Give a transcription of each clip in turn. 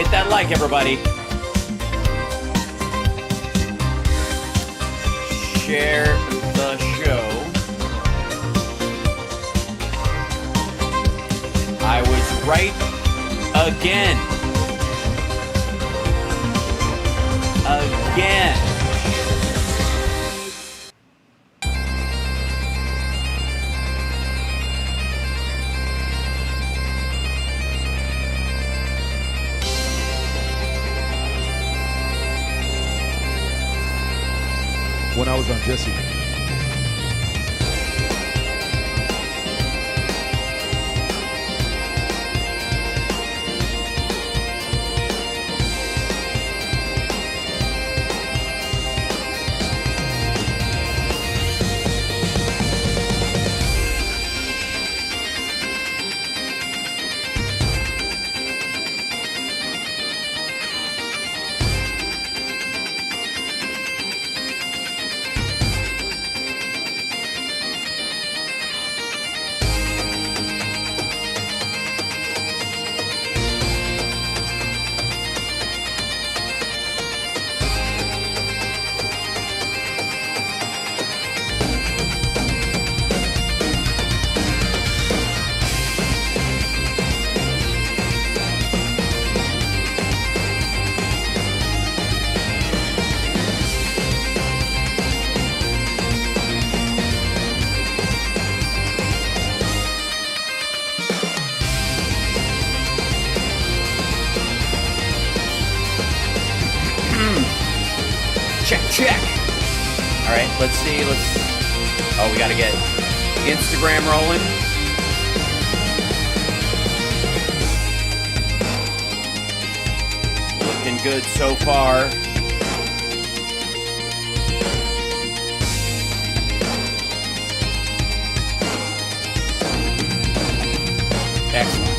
Hit that like, everybody. Share the show. I was right again. Again. When I was on Jesse. Check. All right, let's see. Oh, we got to get Instagram rolling. Looking good so far. Excellent.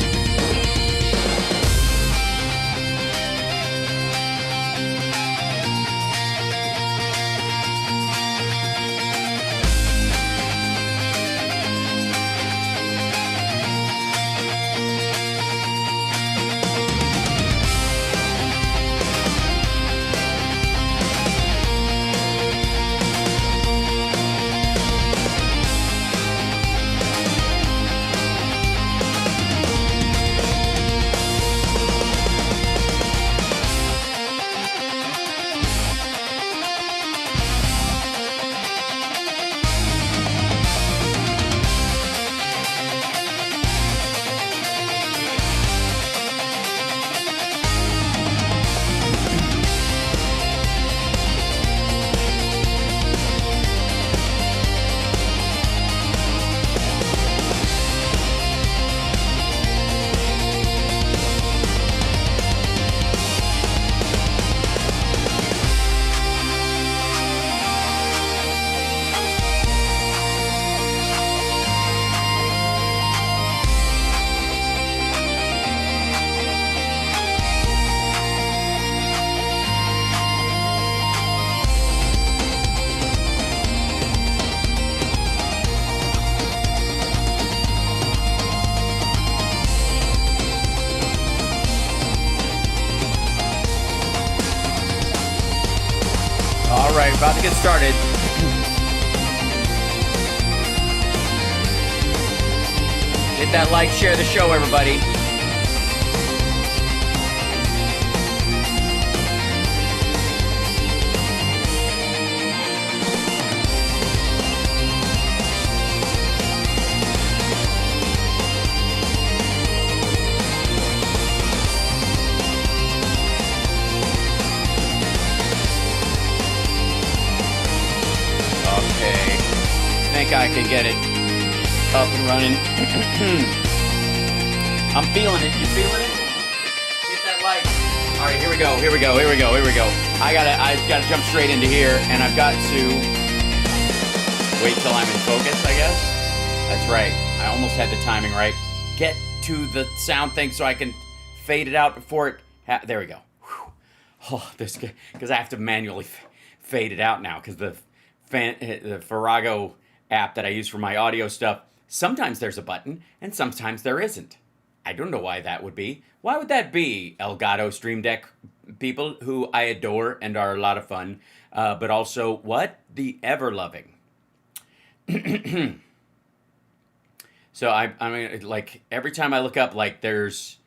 Alright, about to get started. Hit that like, share the show, everybody. I can get it up and running. I'm feeling it. You feeling it? Hit that like. All right, here we go. I gotta jump straight into here, and I've got to wait till I'm in focus, I guess. That's right. I almost had the timing right. Get to the sound thing so I can fade it out before it. There we go. Whew. Oh, this because I have to manually fade it out now because the Farrago app that I use for my audio stuff, sometimes there's a button and sometimes there isn't. I don't know why that would be. Why would that be, Elgato Stream Deck people who I adore and are a lot of fun, but also what? The ever loving. So I mean, like every time I look up, like there's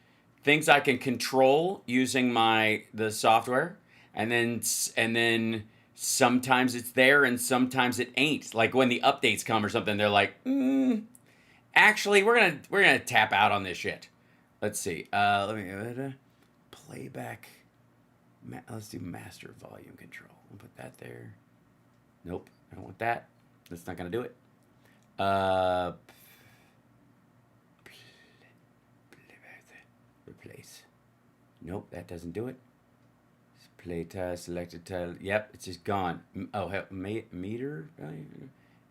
things I can control using the software, and then sometimes it's there and sometimes it ain't. Like when the updates come or something, they're like, actually, we're gonna tap out on this shit. Let's see. Let me playback. Let's do master volume control. I'll put that there. Nope, I don't want that. That's not gonna do it. Replace. Nope, that doesn't do it. Play tile, selected tile. Yep, it's just gone. Oh, meter?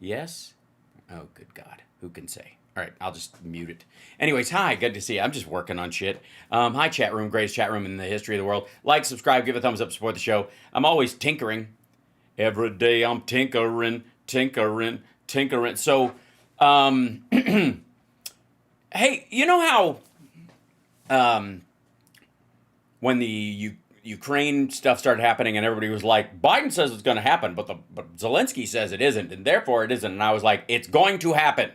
Yes? Oh, good God. Who can say? All right, I'll just mute it. Anyways, hi, good to see you. I'm just working on shit. Hi, chat room, greatest chat room in the history of the world. Like, subscribe, give a thumbs up, support the show. I'm always tinkering. Every day I'm tinkering. So, hey, you know how when the Ukraine stuff started happening and everybody was like, Biden says it's going to happen, but Zelensky says it isn't, and therefore it isn't. And I was like, it's going to happen.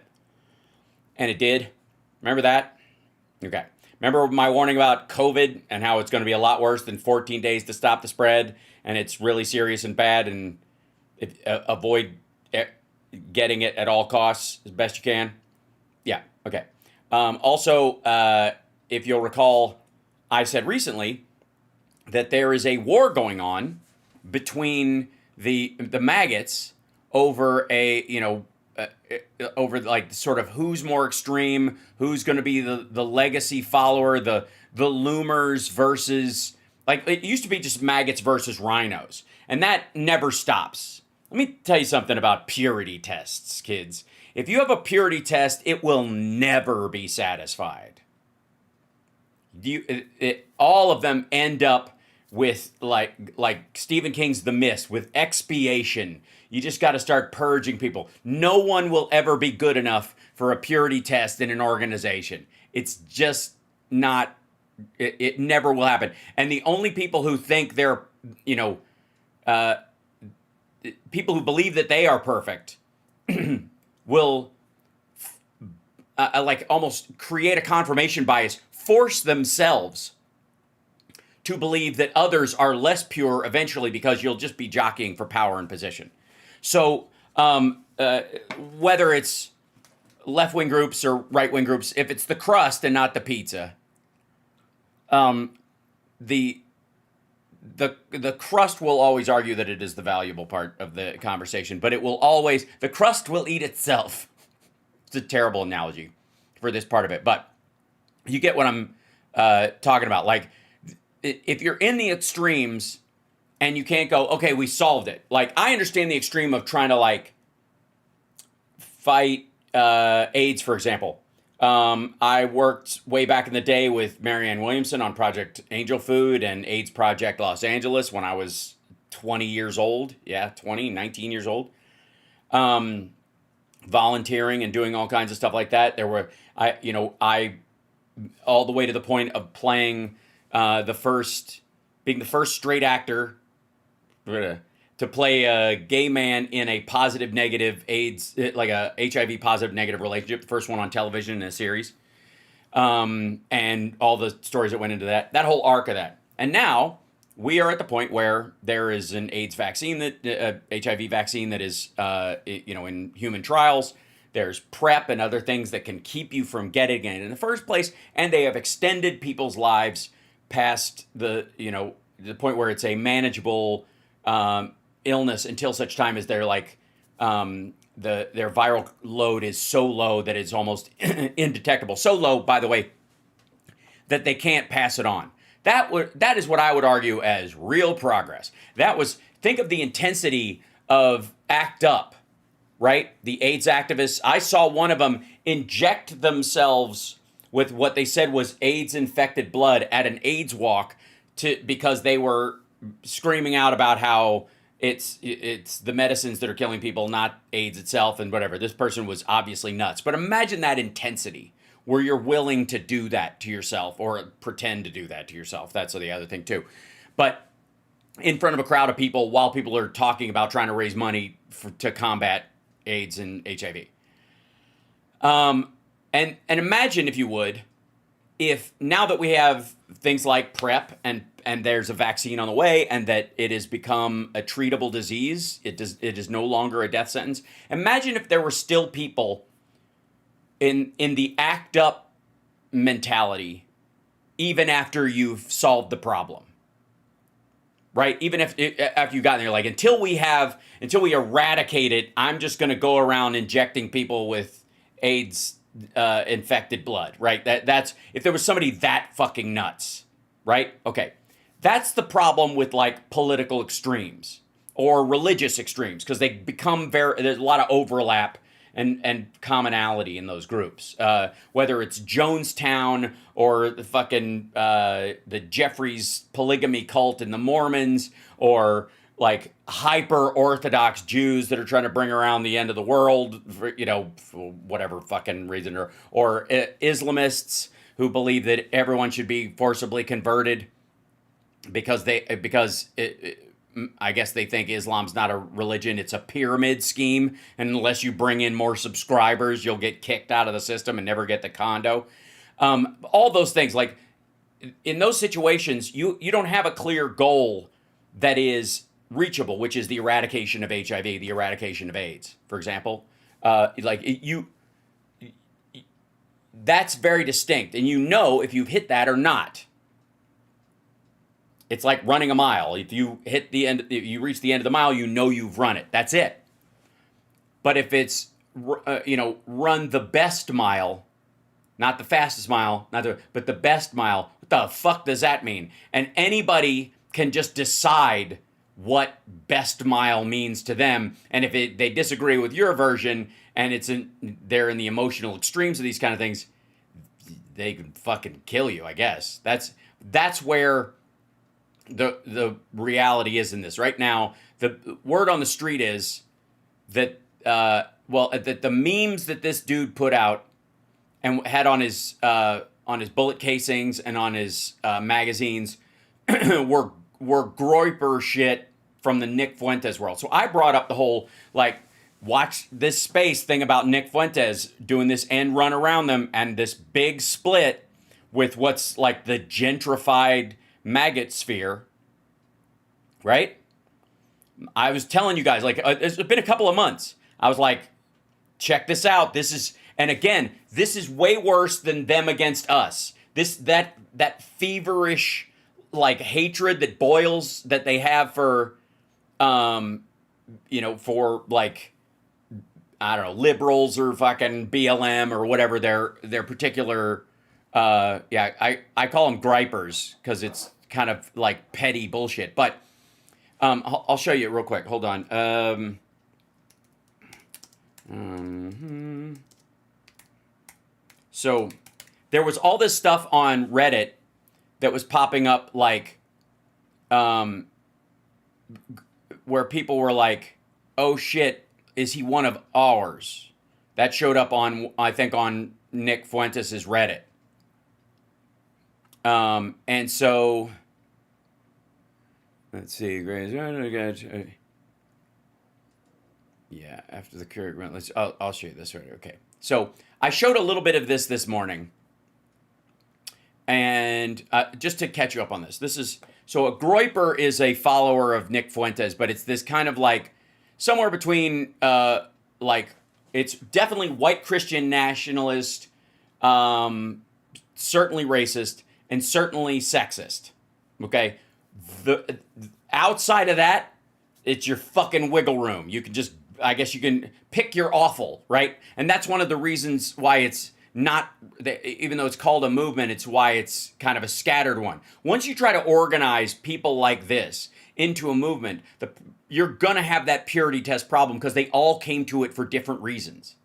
And it did. Remember that? Okay. Remember my warning about COVID and how it's going to be a lot worse than 14 days to stop the spread, and it's really serious and bad, and avoid getting it at all costs as best you can? Yeah, okay. Also, if you'll recall, I said recently that there is a war going on between the maggots over over like sort of who's more extreme, who's going to be the legacy follower, the loomers versus, like, it used to be just maggots versus rhinos, and that never stops. Let me tell you something about purity tests, kids. If you have a purity test, it will never be satisfied. All of them end up with like Stephen King's The Mist, with expiation. You just got to start purging people. No one will ever be good enough for a purity test in an organization. It's just not, it never will happen. And the only people who think they're, people who believe that they are perfect will like almost create a confirmation bias, force themselves to believe that others are less pure eventually, because you'll just be jockeying for power and position. So whether it's left-wing groups or right-wing groups, if it's the crust and not the pizza, the crust will always argue that it is the valuable part of the conversation, but the crust will eat itself. It's a terrible analogy for this part of it, but you get what I'm talking about. Like, if you're in the extremes and you can't go, okay, we solved it. Like, I understand the extreme of trying to, like, fight AIDS, for example. I worked way back in the day with Marianne Williamson on Project Angel Food and AIDS Project Los Angeles when I was 20 years old. Yeah, 19 years old. Volunteering and doing all kinds of stuff like that. I all the way to the point of playing being the first straight actor to play a gay man in a positive negative AIDS, like a HIV positive negative relationship, the first one on television in a series, and all the stories that went into that whole arc of that. And now we are at the point where there is an AIDS vaccine, HIV vaccine that is, in human trials. There's PrEP and other things that can keep you from getting it in the first place, and they have extended people's lives past the point where it's a manageable illness until such time as they're like their viral load is so low that it's almost indetectable. So low, by the way, that they can't pass it on. That is what I would argue as real progress. Think of the intensity of ACT UP, right? The AIDS activists. I saw one of them inject themselves with what they said was AIDS-infected blood at an AIDS walk because they were screaming out about how it's the medicines that are killing people, not AIDS itself and whatever. This person was obviously nuts. But imagine that intensity where you're willing to do that to yourself or pretend to do that to yourself. That's the other thing too. But in front of a crowd of people while people are talking about trying to raise money to combat AIDS and HIV. And imagine, if you would, if now that we have things like PrEP and there's a vaccine on the way and that it has become a treatable disease, it is no longer a death sentence. Imagine if there were still people in the act up mentality even after you've solved the problem. Right? Even after you got there, like, until we eradicate it, I'm just going to go around injecting people with AIDS infected blood, right? That's if there was somebody that fucking nuts, right? Okay. That's the problem with like political extremes or religious extremes, because they become there's a lot of overlap and commonality in those groups. Whether it's Jonestown or the fucking the Jeffries polygamy cult and the Mormons, or like hyper-Orthodox Jews that are trying to bring around the end of the world, for whatever fucking reason, or Islamists who believe that everyone should be forcibly converted because I guess they think Islam's not a religion, it's a pyramid scheme, and unless you bring in more subscribers, you'll get kicked out of the system and never get the condo. All those things, like, in those situations, you don't have a clear goal that is reachable, which is the eradication of HIV, the eradication of AIDS, for example. That's very distinct, and if you've hit that or not. It's like running a mile. If you hit the end, if you reach the end of the mile, you've run it. That's it. But if it's run the best mile, not the fastest mile, but the best mile, what the fuck does that mean? And anybody can just decide what best mile means to them. And if they disagree with your version and they're in the emotional extremes of these kind of things, they can fucking kill you, I guess. That's where the reality is in this right now. The word on the street is that that the memes that this dude put out and had on his bullet casings and on his magazines were Groyper shit from the Nick Fuentes world. So I brought up the whole, like, watch this space thing about Nick Fuentes doing this end run around them and this big split with what's like the gentrified maggot sphere, right? I was telling you guys, like, it's been a couple of months. I was like, check this out. And again, this is way worse than them against us. That feverish, like, hatred that boils that they have for, for, like, I don't know, liberals or fucking BLM or whatever their particular, I call them gripers because it's kind of like petty bullshit. But I'll show you real quick. Hold on. So there was all this stuff on Reddit that was popping up, like, where people were like, oh shit, is he one of ours? That showed up on Nick Fuentes' Reddit. And so, let's see. Yeah, after the current, I'll show you this right. Okay. So I showed a little bit of this morning. And just to catch you up on this, so a Groyper is a follower of Nick Fuentes, but it's this kind of like somewhere between, it's definitely white Christian nationalist, certainly racist, and certainly sexist. Okay? The outside of that, it's your fucking wiggle room. You can pick your awful, right? And that's one of the reasons why it's not, even though it's called a movement, it's why it's kind of a scattered one. Once you try to organize people like this into a movement, you're going to have that purity test problem because they all came to it for different reasons.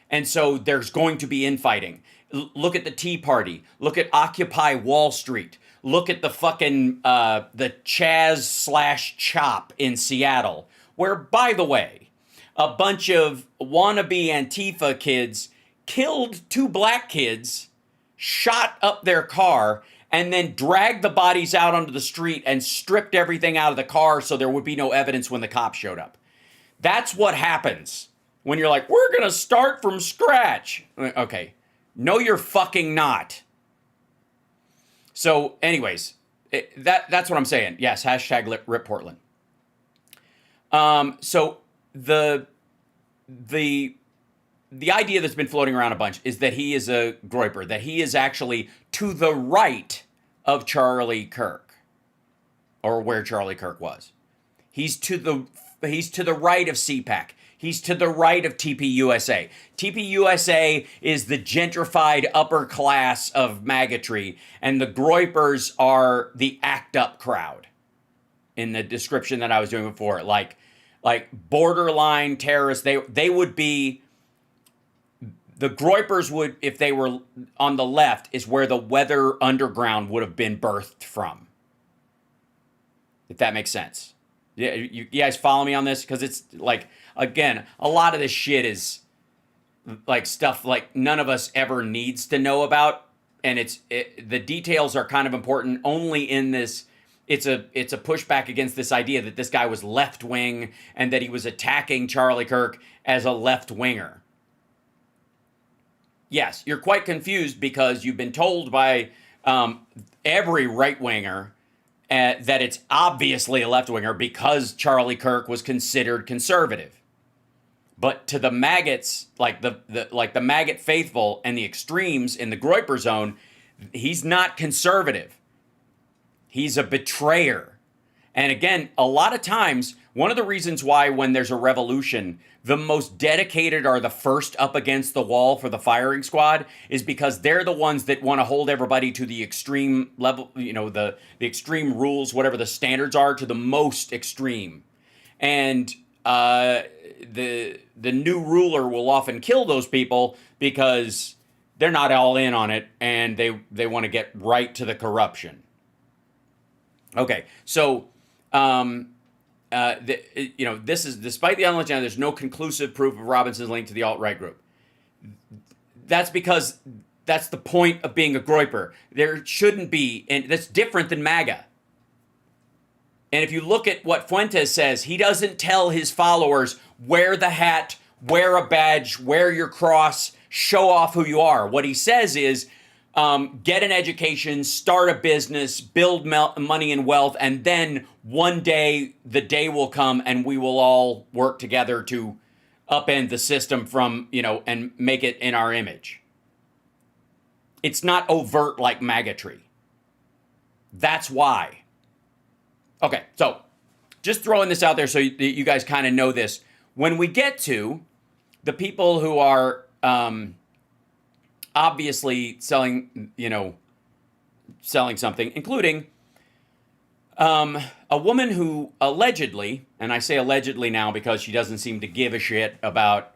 And so there's going to be infighting. Look at the Tea Party. Look at Occupy Wall Street. Look at the fucking, the Chaz/Chop in Seattle, where, by the way, a bunch of wannabe Antifa kids killed 2 black kids, shot up their car, and then dragged the bodies out onto the street and stripped everything out of the car so there would be no evidence when the cops showed up. That's what happens when you're like, we're going to start from scratch. Okay. No, you're fucking not. So anyways, that's what I'm saying. Yes, hashtag Rip Portland. So the idea that's been floating around a bunch is that he is a Groyper, that he is actually to the right of Charlie Kirk, or where Charlie Kirk was. He's to the right of CPAC. He's to the right of TPUSA. TPUSA is the gentrified upper class of magatry, and the Groypers are the act up crowd. In the description that I was doing before, like borderline terrorists, they would be. The Groypers would, if they were on the left, is where the Weather Underground would have been birthed from. If that makes sense. Yeah, you guys follow me on this? Because it's like, again, a lot of this shit is like stuff like none of us ever needs to know about. And the details are kind of important only in this. It's a pushback against this idea that this guy was left-wing and that he was attacking Charlie Kirk as a left-winger. Yes, you're quite confused because you've been told by every right-winger that it's obviously a left-winger because Charlie Kirk was considered conservative. But to the maggots, like the maggot faithful and the extremes in the Groyper zone, he's not conservative. He's a betrayer. And again, a lot of times, one of the reasons why when there's a revolution, the most dedicated are the first up against the wall for the firing squad is because they're the ones that want to hold everybody to the extreme level, the extreme rules, whatever the standards are, to the most extreme. And the new ruler will often kill those people because they're not all in on it and they want to get right to the corruption. Okay, so this is despite the online channel. There's no conclusive proof of Robinson's link to the alt-right group. That's because that's the point of being a Groyper. There shouldn't be, and that's different than MAGA. And if you look at what Fuentes says, he doesn't tell his followers wear the hat, wear a badge, wear your cross, show off who you are. What he says is, get an education, start a business, build money and wealth, and then one day, the day will come and we will all work together to upend the system from, and make it in our image. It's not overt like magatry. That's why. Okay, so just throwing this out there so you guys kind of know this. When we get to the people who are obviously selling something, including a woman who allegedly, and I say allegedly now because she doesn't seem to give a shit about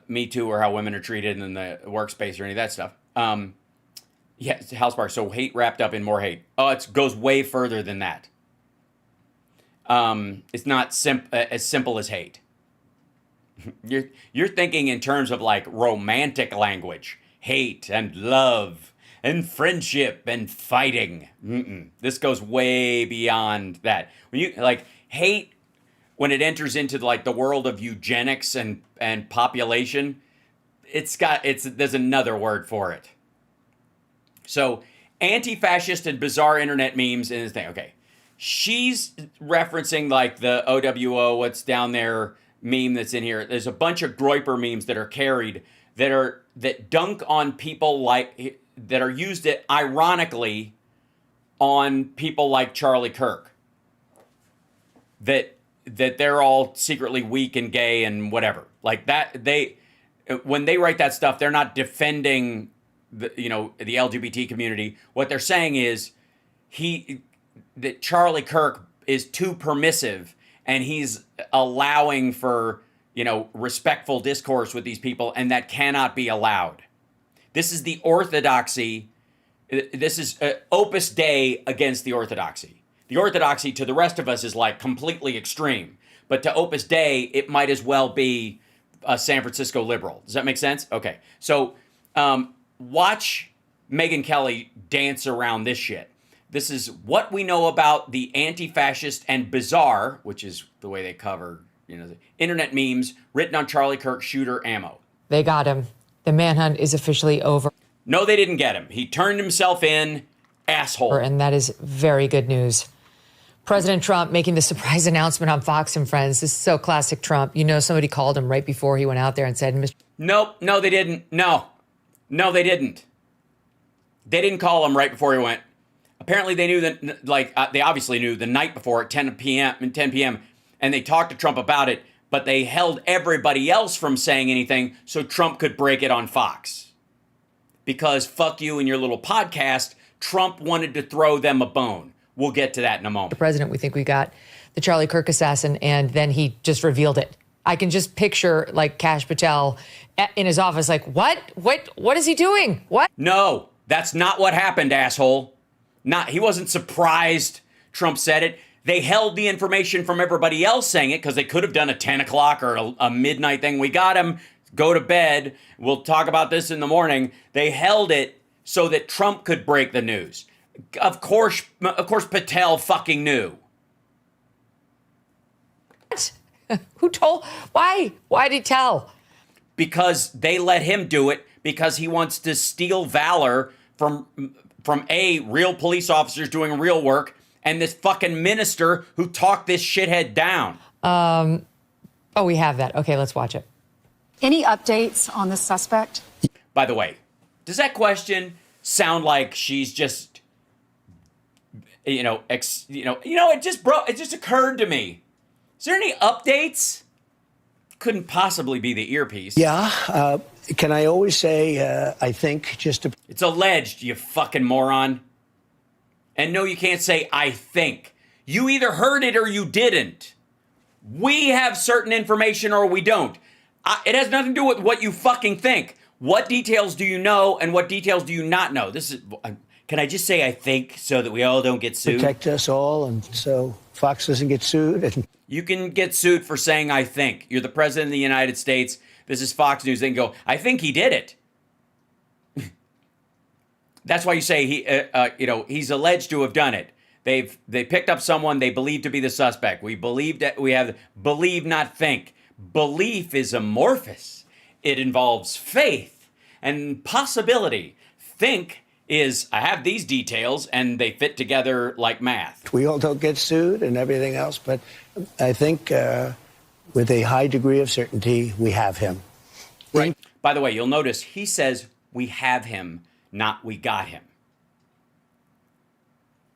Me Too or how women are treated in the workspace or any of that stuff. House Park, so hate wrapped up in more hate. Oh, it goes way further than that. It's not as simple as hate. You're thinking in terms of like romantic language, hate and love and friendship and fighting. This goes way beyond that. When you like hate, when it enters into like the world of eugenics and population, there's another word for it. So anti-fascist and bizarre internet memes and this thing. Okay. She's referencing like the OWO, what's down there meme that's in here. There's a bunch of Groyper memes that are carried that dunk on people that are used ironically on people like Charlie Kirk. That they're all secretly weak and gay and whatever. Like that, when they write that stuff, they're not defending the LGBT community. What they're saying is that Charlie Kirk is too permissive and he's allowing for, respectful discourse with these people, and that cannot be allowed. This is the orthodoxy. This is Opus Dei against the orthodoxy. The orthodoxy to the rest of us is like completely extreme. But to Opus Dei, it might as well be a San Francisco liberal. Does that make sense? Okay. So watch Megyn Kelly dance around this shit. This is what we know about the anti-fascist and bizarre, which is the way they cover, the internet memes written on Charlie Kirk shooter ammo. They got him. The manhunt is officially over. No, they didn't get him. He turned himself in, asshole. And that is very good news. President Trump making the surprise announcement on Fox and Friends. This is so classic Trump. Somebody called him right before he went out there and said, Nope, no, they didn't. No, they didn't. They didn't call him right before he went. Apparently they knew that, they obviously knew the night before at 10 p.m., and they talked to Trump about it, but they held everybody else from saying anything so Trump could break it on Fox. Because fuck you and your little podcast, Trump wanted to throw them a bone. We'll get to that in a moment. The president, we think we got the Charlie Kirk assassin, and then he just revealed it. I can just picture Kash Patel in his office what is he doing? What? No, that's not what happened, asshole. He wasn't surprised Trump said it. They held the information from everybody else saying it because they could have done a 10 o'clock or a midnight thing. We got him. Go to bed. We'll talk about this in the morning. They held it so that Trump could break the news. Of course, Patel fucking knew. What? Who told? Why? Why did he tell? Because they let him do it because he wants to steal valor from real police officers doing real work and this fucking minister who talked this shithead down. Oh, we have that. Okay, let's watch it. Any updates on the suspect? By the way, does that question sound like she's just, it just occurred to me. Is there any updates? Couldn't possibly be the earpiece. Yeah. Can I always say, I think, just to... It's alleged, you fucking moron. And no, you can't say, I think. You either heard it or you didn't. We have certain information or we don't. It has nothing to do with what you fucking think. What details do you know and what details do you not know? This is... Can I just say I think so that we all don't get sued? Protect us all and so Fox doesn't get sued. You can get sued for saying I think. You're the president of the United States. This is Fox News. They can go, I think he did it. That's why you say he's alleged to have done it. They picked up someone they believe to be the suspect. We believe that we have believe, not think. Belief is amorphous. It involves faith and possibility. Think is I have these details and they fit together like math. We all don't get sued and everything else, but I think with a high degree of certainty, we have him. Right. By the way, you'll notice he says we have him, not we got him.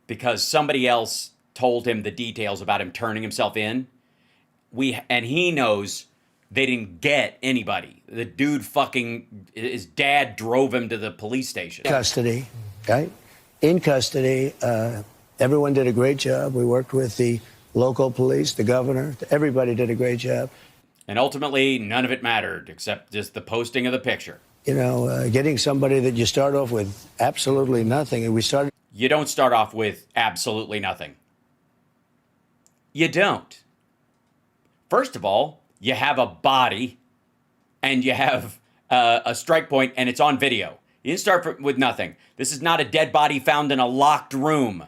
Because somebody else told him the details about him turning himself in. And he knows they didn't get anybody. The dude his dad drove him to the police station. Custody, right? In custody, everyone did a great job. We worked with the local police, the governor. Everybody did a great job. And ultimately, none of it mattered except just the posting of the picture. Getting somebody that you start off with absolutely nothing. And You don't start off with absolutely nothing. You don't. First of all, you have a body and you have a strike point and it's on video. You didn't start with nothing. This is not a dead body found in a locked room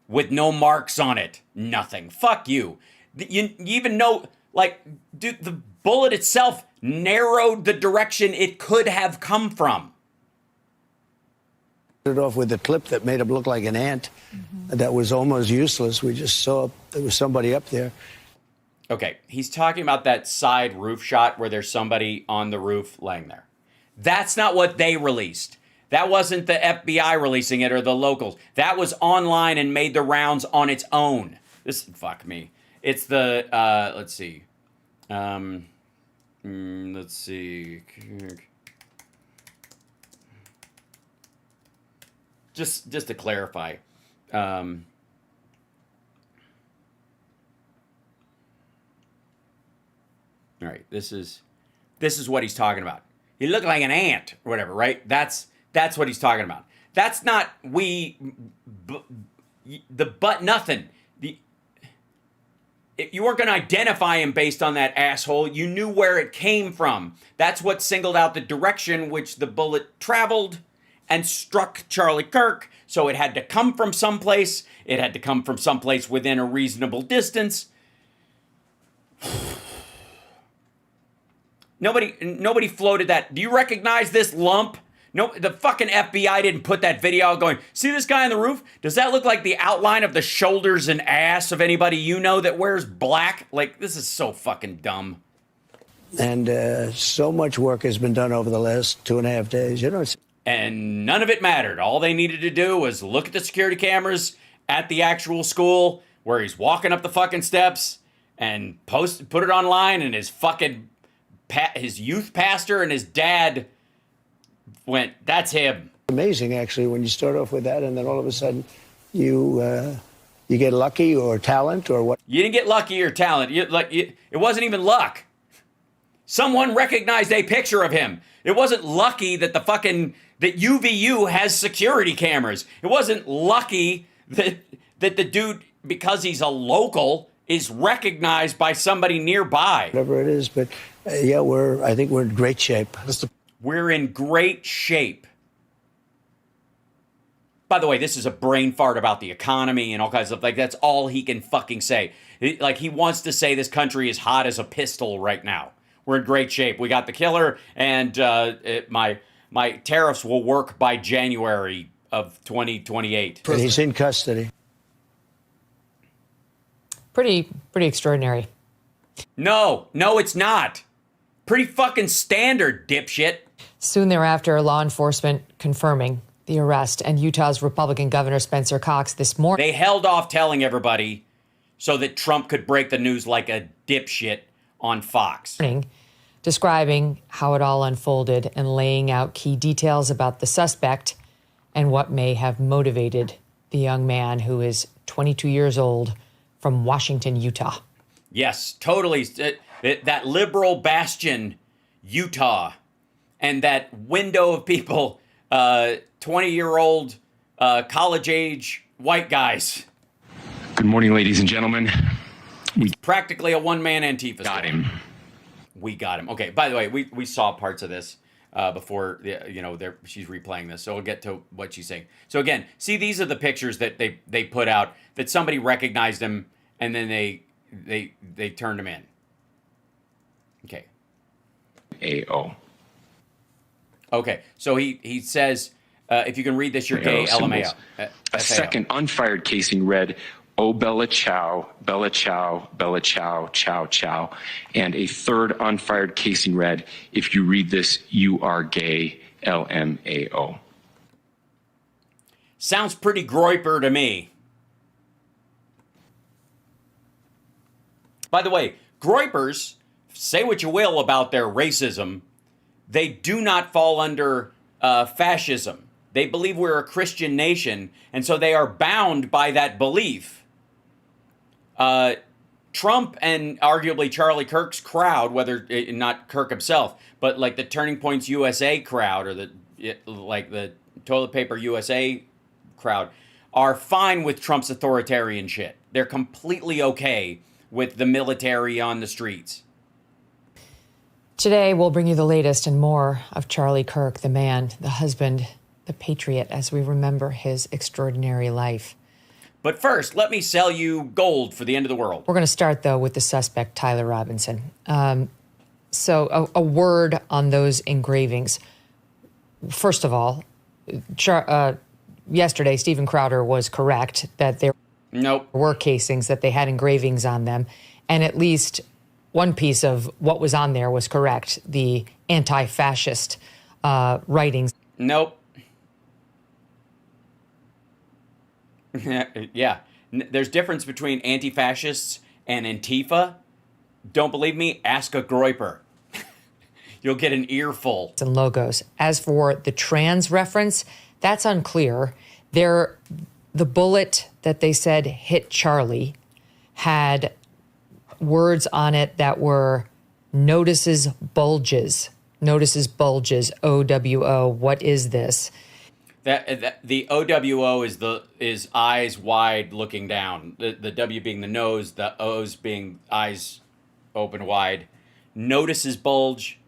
with no marks on it. Nothing. Fuck you. You even know, dude, the bullet itself narrowed the direction it could have come from. It off with a clip that made him look like an ant. That was almost useless. We just saw there was somebody up there. Okay, he's talking about that side roof shot where there's somebody on the roof laying there. That's not what they released. That wasn't the FBI releasing it or the locals. That was online and made the rounds on its own. Fuck me. It's the, let's see. Let's see. Just to clarify. All right, this is what he's talking about. He looked like an ant or whatever, right? That's what he's talking about. That's not nothing. You weren't going to identify him based on that asshole. You knew where it came from. That's what singled out the direction which the bullet traveled and struck Charlie Kirk. So it had to come from someplace. It had to come from someplace within a reasonable distance. Nobody floated that. Do you recognize this lump? No, the fucking FBI didn't put that video out going, see this guy on the roof? Does that look like the outline of the shoulders and ass of anybody you know that wears black? Like, this is so fucking dumb. And so much work has been done over the last 2.5 days. You know, and none of it mattered. All they needed to do was look at the security cameras at the actual school where he's walking up the fucking steps and put it online, and his fucking his youth pastor and his dad went, that's him. Amazing, actually, when you start off with that, and then all of a sudden you get lucky or talent or what? You didn't get lucky or talent. It wasn't even luck. Someone recognized a picture of him. It wasn't lucky that that UVU has security cameras. It wasn't lucky that the dude, because he's a local, is recognized by somebody nearby. Whatever it is, but yeah, I think we're in great shape. We're in great shape. By the way, this is a brain fart about the economy and all kinds of, like, that's all he can fucking say. Like, he wants to say this country is hot as a pistol right now. We're in great shape. We got the killer, and my tariffs will work by January of 2028. And he's in custody. Pretty extraordinary. No, it's not. Pretty fucking standard, dipshit. Soon thereafter, law enforcement confirming the arrest, and Utah's Republican Governor Spencer Cox this morning. They held off telling everybody so that Trump could break the news like a dipshit on Fox. Describing how it all unfolded and laying out key details about the suspect and what may have motivated the young man who is 22 years old from Washington, Utah. Yes, totally. That liberal bastion, Utah, and that window of people, 20-year-old college-age white guys. Good morning, ladies and gentlemen. We practically a one-man Antifa. Got him. We got him. Okay, by the way, we saw parts of this before, she's replaying this, so we'll get to what she's saying. So again, see, these are the pictures that they put out that somebody recognized him, and then they turned him in. Okay. AO. Okay, so he says, if you can read this, you're gay, LMAO. A second unfired casing read, "Oh, Bella Chow, Bella Chow, Bella Chow, Chow Chow." And a third unfired casing read, "If you read this, you are gay, LMAO." Sounds pretty Groyper to me. By the way, Groypers, say what you will about their racism, they do not fall under fascism. They believe we're a Christian nation, and so they are bound by that belief. Trump and arguably Charlie Kirk's crowd, whether not Kirk himself, but like the Turning Points USA crowd or the Toilet Paper USA crowd, are fine with Trump's authoritarian shit. They're completely okay with the military on the streets. Today, we'll bring you the latest and more of Charlie Kirk, the man, the husband, the patriot, as we remember his extraordinary life. But first, let me sell you gold for the end of the world. We're going to start, though, with the suspect, Tyler Robinson. So a word on those engravings. First of all, yesterday, Stephen Crowder was correct that there were casings, that they had engravings on them, and at least one piece of what was on there was correct, the anti-fascist writings. Nope. Yeah. There's difference between anti-fascists and Antifa. Don't believe me? Ask a Groyper. You'll get an earful. And logos. As for the trans reference, that's unclear. The bullet that they said hit Charlie had words on it that were notices bulges, OWO. What is this? That the OWO is eyes wide looking down. The W being the nose, the O's being eyes open wide. Notices bulge,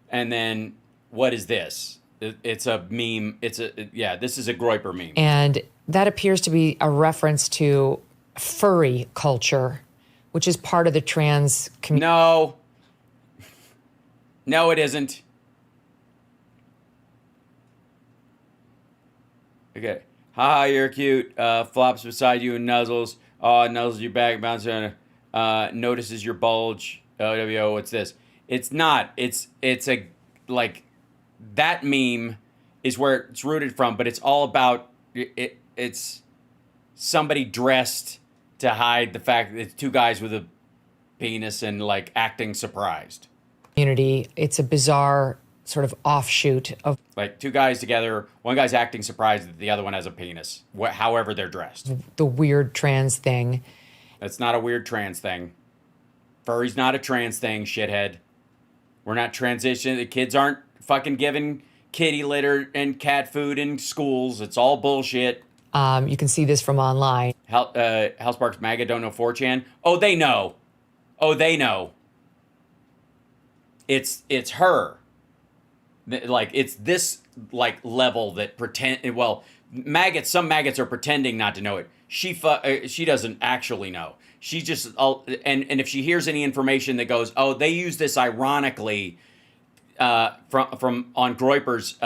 and then what is this? It's a meme. This is a Groyper meme. And that appears to be a reference to furry culture, which is part of the trans community. No, it isn't. Okay. Haha, you're cute. Flops beside you and nuzzles. Oh, nuzzles you back, bounces on. Notices your bulge. OWO, what's this? It's not. It's a, like, that meme is where it's rooted from, but it's all about, it's somebody dressed to hide the fact that it's two guys with a penis and, like, acting surprised. Community. It's a bizarre sort of offshoot of, like, two guys together, one guy's acting surprised that the other one has a penis, however they're dressed. the weird trans thing. That's not a weird trans thing. Furry's not a trans thing, shithead. We're not transitioning. The kids aren't fucking giving kitty litter and cat food in schools. It's all bullshit. You can see this from online. House Parks MAGA don't know 4chan. Oh, they know. It's her. Like, it's this, like, level that some maggots are pretending not to know it. She doesn't actually know. She just, and if she hears any information that goes, oh, they use this ironically from on Groyper's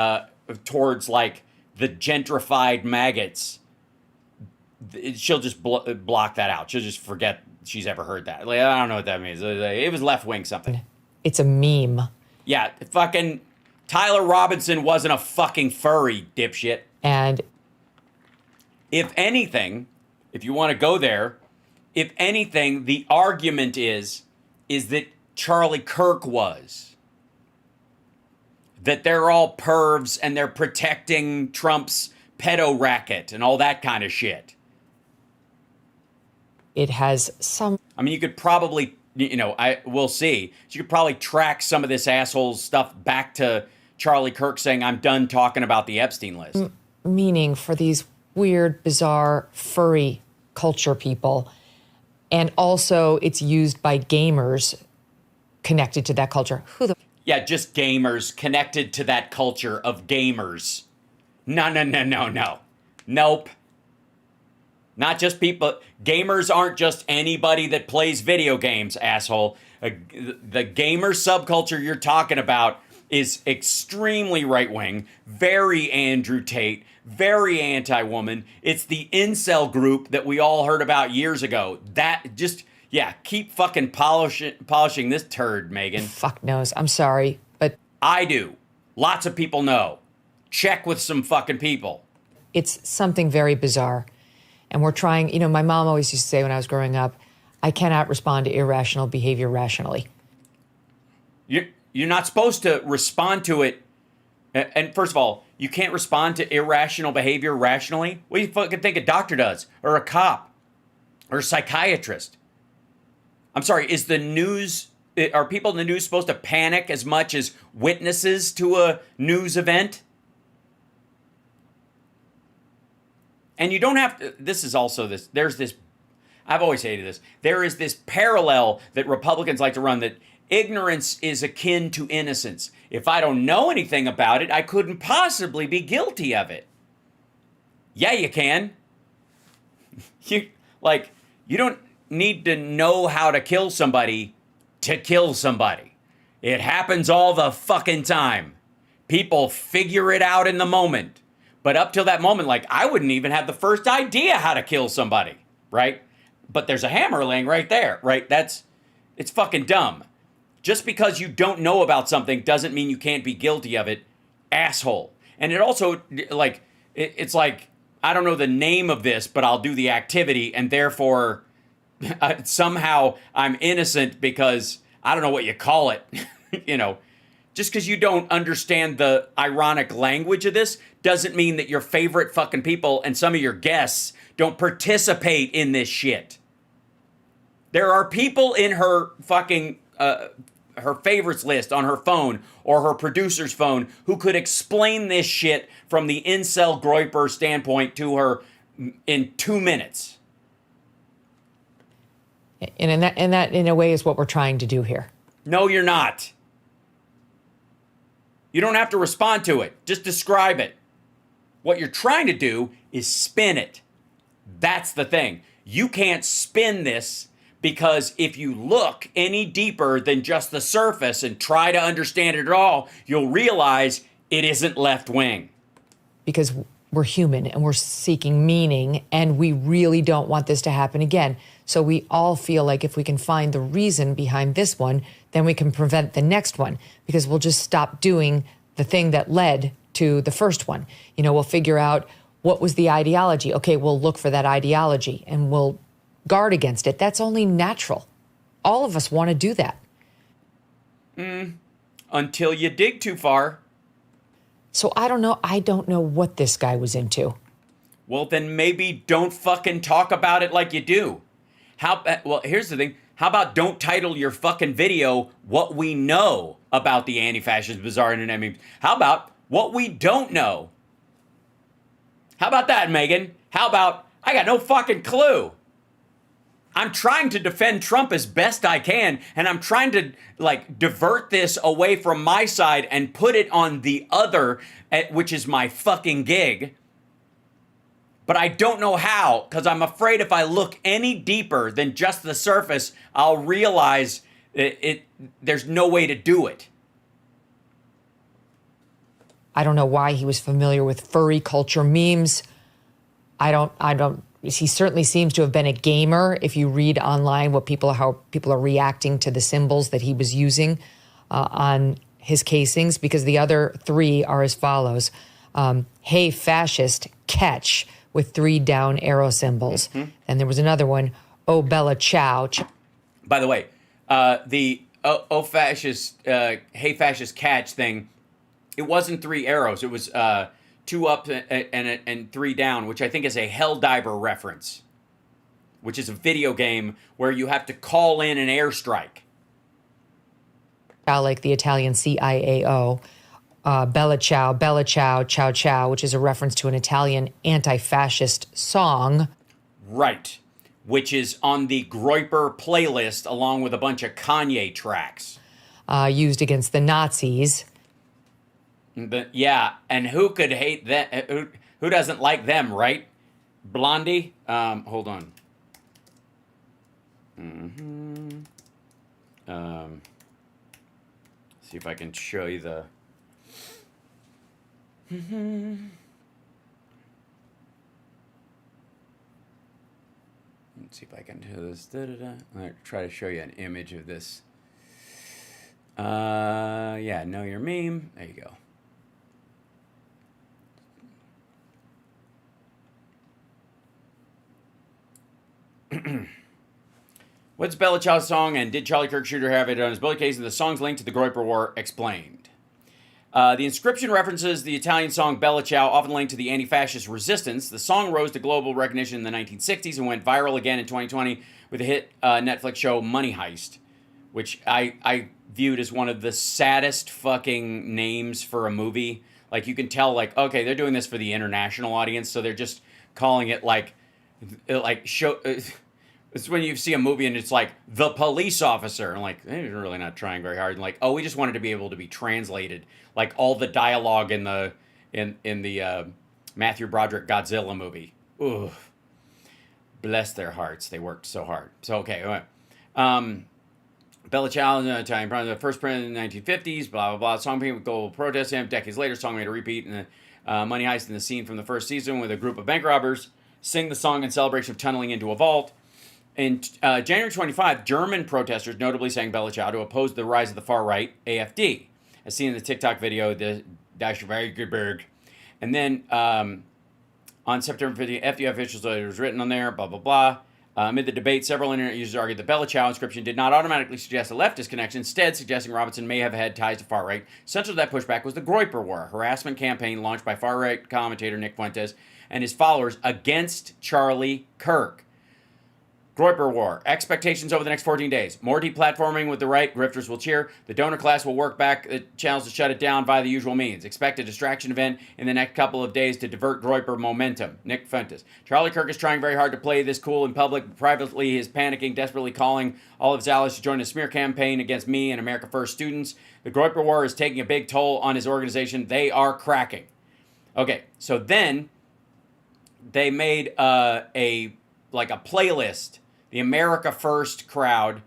towards, like, the gentrified maggots, she'll just block that out. She'll just forget she's ever heard that. Like, I don't know what that means. It was left-wing something. It's a meme. Yeah, fucking Tyler Robinson wasn't a fucking furry, dipshit. And if anything, if you want to go there, if anything, the argument is that Charlie Kirk was. That they're all pervs and they're protecting Trump's pedo racket and all that kind of shit. it has some... I mean, you could probably, we'll see. So you could probably track some of this asshole's stuff back to Charlie Kirk saying, I'm done talking about the Epstein list. Meaning for these weird, bizarre, furry culture people. And also it's used by gamers connected to that culture. Who the... Yeah, just gamers connected to that culture of gamers. No. Nope. Not just people. Gamers aren't just anybody that plays video games, asshole. The gamer subculture you're talking about is extremely right-wing, very Andrew Tate, very anti-woman. It's the incel group that we all heard about years ago. That just... Yeah, keep fucking polishing this turd, Megan. Fuck knows. I'm sorry, but... I do. Lots of people know. Check with some fucking people. It's something very bizarre. And we're trying... my mom always used to say when I was growing up, I cannot respond to irrational behavior rationally. You're not supposed to respond to it. And first of all, you can't respond to irrational behavior rationally? What do you fucking think a doctor does? Or a cop? Or a psychiatrist? I'm sorry, are people in the news supposed to panic as much as witnesses to a news event? And you don't have to, I've always hated this. There is this parallel that Republicans like to run, that ignorance is akin to innocence. If I don't know anything about it, I couldn't possibly be guilty of it. Yeah, you can. You don't need to know how to kill somebody to kill somebody. It happens all the fucking time. People figure it out in the moment. But up till that moment, I wouldn't even have the first idea how to kill somebody, right? But there's a hammer laying right there, right? It's fucking dumb. Just because you don't know about something doesn't mean you can't be guilty of it, asshole. And it also, it's like, I don't know the name of this, but I'll do the activity, and therefore... somehow I'm innocent because I don't know what you call it. Just because you don't understand the ironic language of this doesn't mean that your favorite fucking people and some of your guests don't participate in this shit. There are people in her fucking her favorites list on her phone or her producer's phone who could explain this shit from the incel Groyper standpoint to her in 2 minutes. And that in a way is what we're trying to do here. No, you're not. You don't have to respond to it. Just describe it. What you're trying to do is spin it. That's the thing. You can't spin this because if you look any deeper than just the surface and try to understand it at all, you'll realize it isn't left wing. Because we're human and we're seeking meaning, and we really don't want this to happen again. So we all feel like if we can find the reason behind this one, then we can prevent the next one, because we'll just stop doing the thing that led to the first one. You know, we'll figure out what was the ideology. Okay, we'll look for that ideology and we'll guard against it. That's only natural. All of us want to do that. Until you dig too far. So I don't know. I don't know what this guy was into. Well, then maybe don't fucking talk about it like you do. Well, here's the thing. How about don't title your fucking video what we know about the anti-fascist bizarre internet memes? How about what we don't know? How about that, Megan? How about I got no fucking clue? I'm trying to defend Trump as best I can, and I'm trying to, like, divert this away from my side and put it on the other, which is my fucking gig. But I don't know how, because I'm afraid if I look any deeper than just the surface, I'll realize there's no way to do it. I don't know why he was familiar with furry culture memes. He certainly seems to have been a gamer. If you read online how people are reacting to the symbols that he was using on his casings, because the other three are as follows. Hey, fascist, catch, with 3 down arrow symbols. Mm-hmm. And there was another one, oh, Bella Ciao. By the way, the fascist, hey, fascist, catch thing, it wasn't 3 arrows. It was 2 up and 3 down, which I think is a Helldiver reference, which is a video game where you have to call in an airstrike. Like the Italian CIAO. Bella Ciao, Ciao Ciao, which is a reference to an Italian anti-fascist song. Right, which is on the Groyper playlist along with a bunch of Kanye tracks. Used against the Nazis. But yeah, and who could hate that? Who doesn't like them, right? Blondie? Hold on. See if I can show you the... Let's see if I can do this. I'm going to try to show you an image of this. Yeah, know your meme. There you go. What's Bella Ciao's song, and did Charlie Kirk Shooter have it on his bullet case? And the song's linked to the Groyper War explained. The inscription references the Italian song Bella Ciao, often linked to the anti-fascist resistance. The song rose to global recognition in the 1960s and went viral again in 2020 with the hit Netflix show Money Heist, which I viewed as one of the saddest fucking names for a movie. Like, you can tell, like, okay, they're doing this for the international audience, so they're just calling it, show... It's when you see a movie and it's like, The Police Officer. And like, they're really not trying very hard. And like, oh, we just wanted to be able to be translated. Like all the dialogue in the Matthew Broderick Godzilla movie. Ugh. Bless their hearts. They worked so hard. So, okay. Bella Ciao, Italian, probably the first print in the 1950s, blah, blah, blah. Song became a global protest. Decades later, song made a repeat in the Money Heist in the scene from the first season with a group of bank robbers sing the song in celebration of tunneling into a vault. In January 25, German protesters notably sang Bella Ciao to oppose the rise of the far-right AfD, as seen in the TikTok video, the Reichwing. And then on September 15th, FDR officials, it was written on there, blah, blah, blah. Amid the debate, several internet users argued the Bella Ciao inscription did not automatically suggest a leftist connection, instead suggesting Robinson may have had ties to far-right. Central to that pushback was the Groyper War, a harassment campaign launched by far-right commentator Nick Fuentes and his followers against Charlie Kirk. Groyper War. Expectations over the next 14 days. More deplatforming with the right. Grifters will cheer. The donor class will work back the channels to shut it down via the usual means. Expect a distraction event in the next couple of days to divert Groyper momentum. Nick Fuentes. Charlie Kirk is trying very hard to play this cool in public. But privately, he is panicking, desperately calling all of his allies to join a smear campaign against me and America First students. The Groyper War is taking a big toll on his organization. They are cracking. Okay, so then they made a playlist. The America First crowd,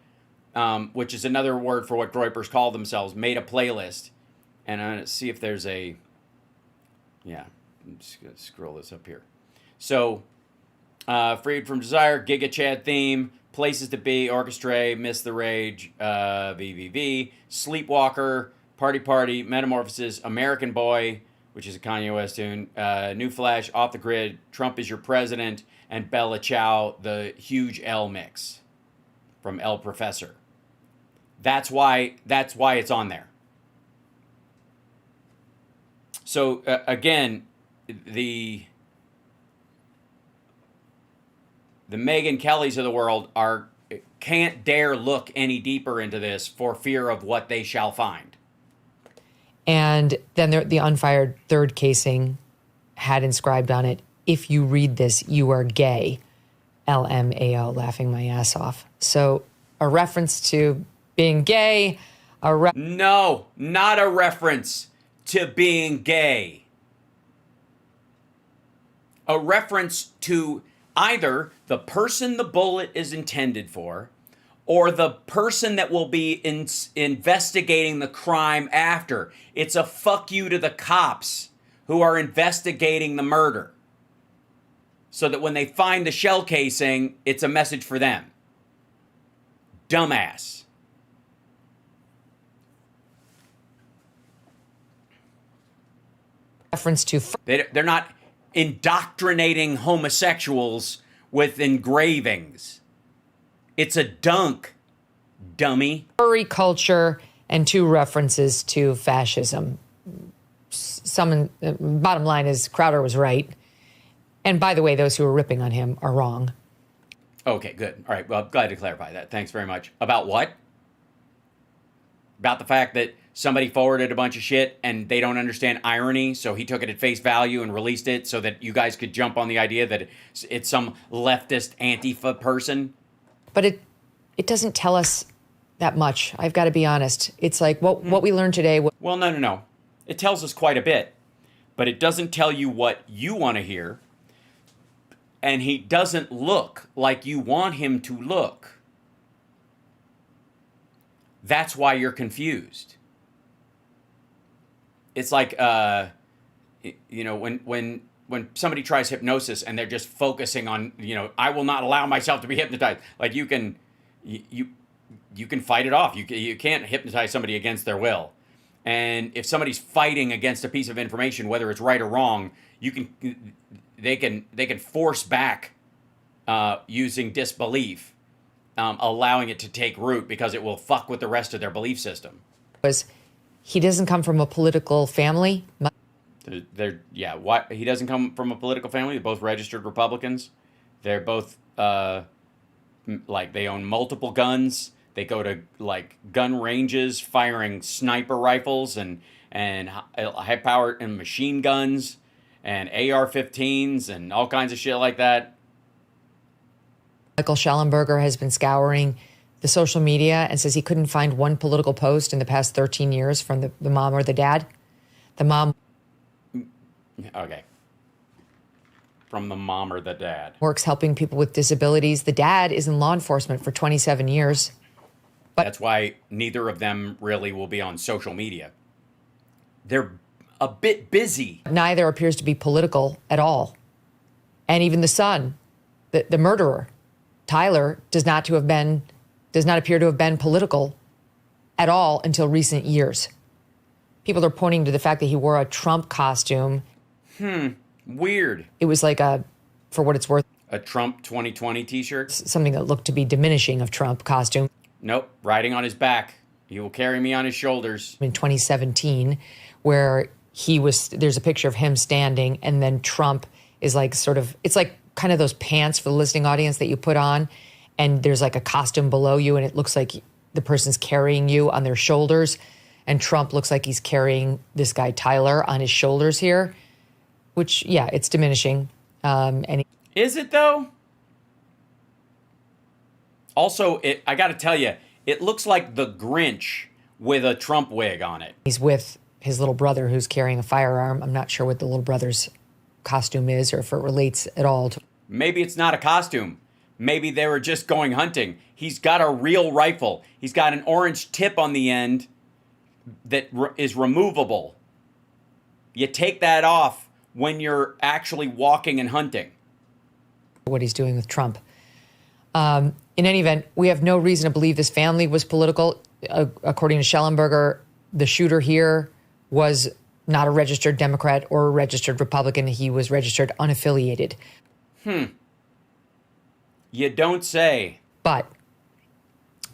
which is another word for what Groypers call themselves, made a playlist. And I'm going to see if there's a... Yeah, I'm just going to scroll this up here. So, Freed from Desire, Giga Chad theme, Places to Be, Orchestra, Miss the Rage, VVV, Sleepwalker, Party Party, Metamorphosis, American Boy, which is a Kanye West tune, New Flash, Off the Grid, Trump is Your President, and Bella Ciao, the huge L mix from El Professor. That's why it's on there. So again, the Megyn Kellys of the world can't dare look any deeper into this for fear of what they shall find. And then the unfired third casing had inscribed on it, if you read this, you are gay. LMAO, laughing my ass off. So a reference to being gay. No, not a reference to being gay. A reference to either the person the bullet is intended for or the person that will be investigating the crime after. It's a fuck you to the cops who are investigating the murder, so that when they find the shell casing, it's a message for them. Dumbass. Reference to... They're not indoctrinating homosexuals with engravings. It's a dunk, dummy. Furry culture and 2 references to fascism. Bottom line is Crowder was right. And by the way, those who are ripping on him are wrong. Okay, good. All right, well, I'm glad to clarify that. Thanks very much. About what? About the fact that somebody forwarded a bunch of shit and they don't understand irony, so he took it at face value and released it so that you guys could jump on the idea that it's some leftist Antifa person? But it doesn't tell us that much. I've got to be honest. It's like what we learned today. Well, no. It tells us quite a bit, but it doesn't tell you what you want to hear. And he doesn't look like you want him to look. That's why you're confused. It's like, when somebody tries hypnosis and they're just focusing on, I will not allow myself to be hypnotized. Like you can fight it off. You can't hypnotize somebody against their will. And if somebody's fighting against a piece of information, whether it's right or wrong, they can force back using disbelief, allowing it to take root because it will fuck with the rest of their belief system. He doesn't come from a political family. He doesn't come from a political family. They're both registered Republicans. They're both they own multiple guns. They go to gun ranges firing sniper rifles and high power and machine guns and AR-15s and all kinds of shit like that. Michael Schellenberger has been scouring the social media and says he couldn't find one political post in the past 13 years from the mom or the dad. The mom. Okay. From the mom or the dad. Works helping people with disabilities. The dad is in law enforcement for 27 years. But that's why neither of them really will be on social media. They're a bit busy. Neither appears to be political at all. And even the son, the murderer, Tyler, does not appear to have been political at all until recent years. People are pointing to the fact that he wore a Trump costume. Weird. It was like for what it's worth, a Trump 2020 t-shirt. Something that looked to be diminishing of Trump costume. Nope, riding on his back. He will carry me on his shoulders. In 2017, where there's a picture of him standing, and then Trump is it's like kind of those pants for the listening audience that you put on, and there's like a costume below you and it looks like the person's carrying you on their shoulders, and Trump looks like he's carrying this guy Tyler on his shoulders here, which, yeah, it's diminishing. Is it though? Also, I got to tell you, it looks like the Grinch with a Trump wig on it. He's with his little brother who's carrying a firearm. I'm not sure what the little brother's costume is or if it relates at all to. Maybe it's not a costume. Maybe they were just going hunting. He's got a real rifle. He's got an orange tip on the end that is removable. You take that off when you're actually walking and hunting. What he's doing with Trump. In any event, we have no reason to believe this family was political. According to Schellenberger, the shooter here was not a registered Democrat or a registered Republican. He was registered unaffiliated. You don't say. But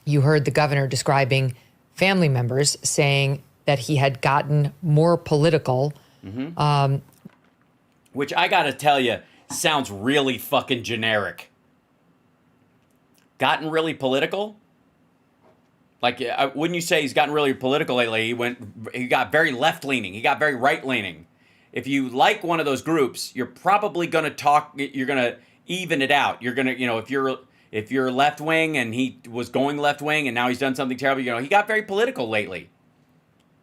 you heard the governor describing family members saying that he had gotten more political. Which I gotta tell you, sounds really fucking generic. Gotten really political? Like, wouldn't you say he's gotten really political lately? He got very left-leaning. He got very right-leaning. If you like one of those groups, you're probably going to even it out. You're going to, if you're left-wing and he was going left-wing and now he's done something terrible, he got very political lately.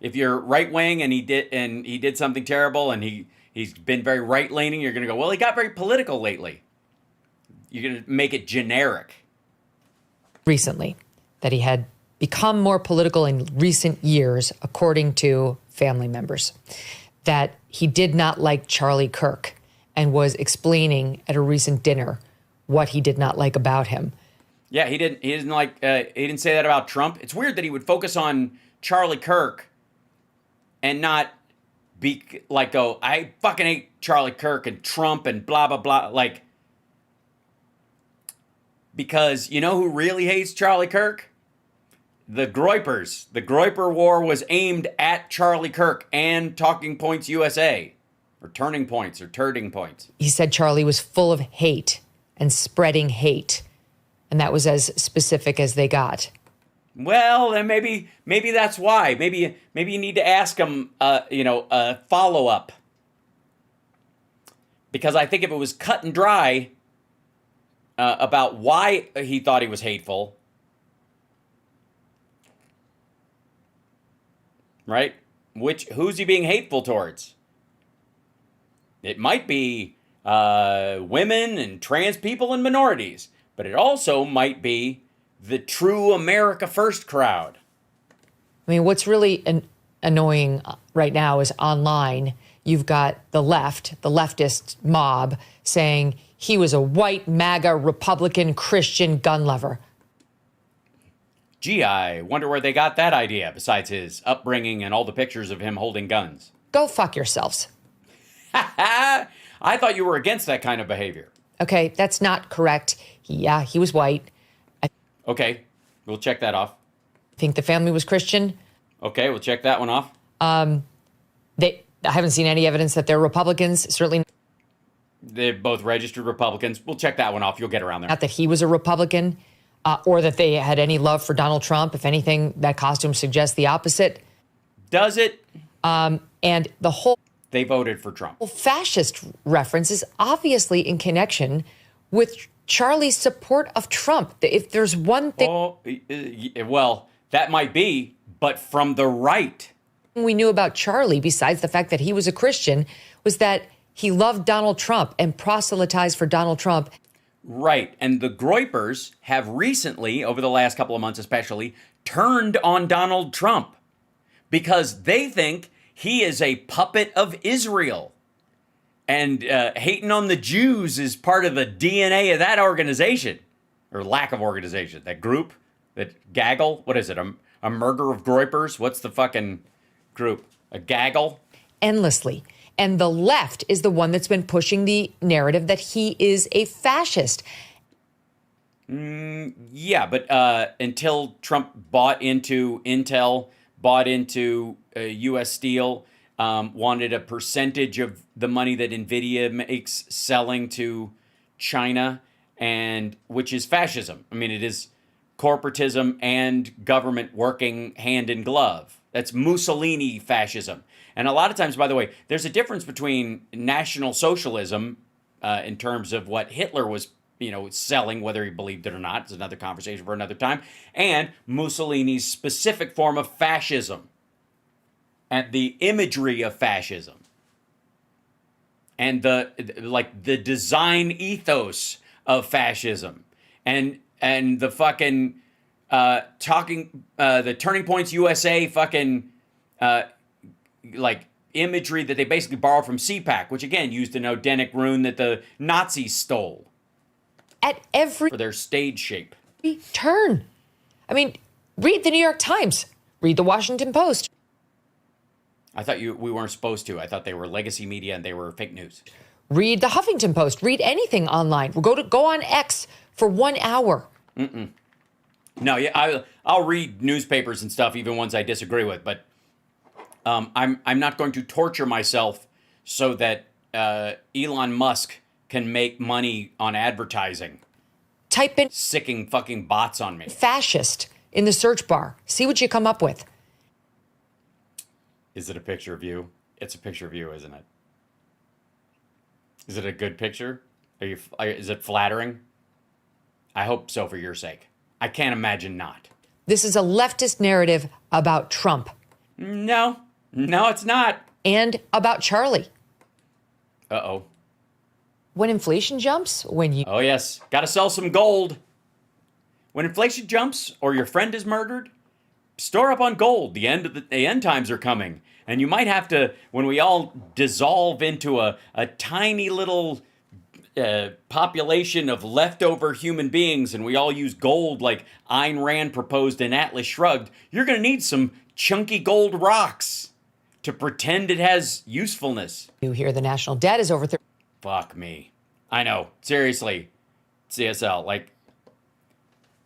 If you're right-wing and he did something terrible and he's been very right-leaning, you're going to go, well, he got very political lately. You're going to make it generic. Recently, that he had become more political in recent years, according to family members, that he did not like Charlie Kirk and was explaining at a recent dinner what he did not like about him. Yeah, he didn't say that about Trump. It's weird that he would focus on Charlie Kirk and not be like, oh, I fucking hate Charlie Kirk and Trump and blah, blah, blah. Like, because you know who really hates Charlie Kirk? The Groypers. The Groyper War was aimed at Charlie Kirk and Talking Points USA. Or Turning Points or Turding Points. He said Charlie was full of hate and spreading hate. And that was as specific as they got. Well, then maybe that's why. Maybe you need to ask him, a follow-up. Because I think if it was cut and dry about why he thought he was hateful, right? Who's he being hateful towards? It might be women and trans people and minorities, but it also might be the true America First crowd. I mean, what's really annoying right now is online, you've got the leftist mob saying he was a white MAGA Republican Christian gun lover. Gee, I wonder where they got that idea, besides his upbringing and all the pictures of him holding guns. Go fuck yourselves. I thought you were against that kind of behavior. Okay, that's not correct. Yeah, he was white. Okay, we'll check that off. I think the family was Christian. Okay, we'll check that one off. I haven't seen any evidence that they're Republicans. Certainly They're both registered Republicans. We'll check that one off. You'll get around there. not that he was a Republican or that they had any love for Donald Trump. If anything, that costume suggests the opposite. Does it? And the whole They voted for Trump. fascist reference is obviously in connection with Charlie's support of Trump. If there's one thing Well, that might be, but from the right. we knew about Charlie, besides the fact that he was a Christian, was that he loved Donald Trump and proselytized for Donald Trump. Right. And the Groypers have recently, over the last couple of months especially, turned on Donald Trump because they think he is a puppet of Israel. And hating on the Jews is part of the DNA of that organization, or lack of organization, that group, that gaggle. What is it? A murder of Groypers? What's the fucking group? A gaggle? Endlessly. And the left is the one that's been pushing the narrative that he is a fascist. Yeah, but until Trump bought into Intel, bought into U.S. Steel, wanted a percentage of the money that NVIDIA makes selling to China, and which is fascism. I mean, it is corporatism and government working hand in glove. That's Mussolini fascism. And a lot of times, by the way, there's a difference between National Socialism in terms of what Hitler was, selling, whether he believed it or not. It's another conversation for another time. And Mussolini's specific form of fascism and the imagery of fascism and the design ethos of fascism and the fucking the Turning Points USA fucking imagery that they basically borrowed from CPAC, which again used an Odenic rune that the Nazis stole At every for their stage shape. turn. I mean, read the New York Times, read the Washington Post. I thought we weren't supposed to. I thought they were legacy media and they were fake news. Read the Huffington Post, read anything online. Go on X for 1 hour. No, yeah, I'll read newspapers and stuff, even ones I disagree with, but I'm not going to torture myself so that Elon Musk can make money on advertising. Type in Sicking fucking bots on me. fascist in the search bar. See what you come up with. Is it a picture of you? It's a picture of you, isn't it? Is it a good picture? Is it flattering? I hope so for your sake. I can't imagine not. This is a leftist narrative about Trump No, it's not. and about Charlie. Uh-oh. When inflation jumps, Oh, yes. Got to sell some gold. When inflation jumps or your friend is murdered, store up on gold. The end times are coming. And you might have to, when we all dissolve into a tiny little population of leftover human beings and we all use gold like Ayn Rand proposed in Atlas Shrugged, you're going to need some chunky gold rocks to pretend it has usefulness. you hear the national debt is over 30. Fuck me. I know. Seriously. CSL.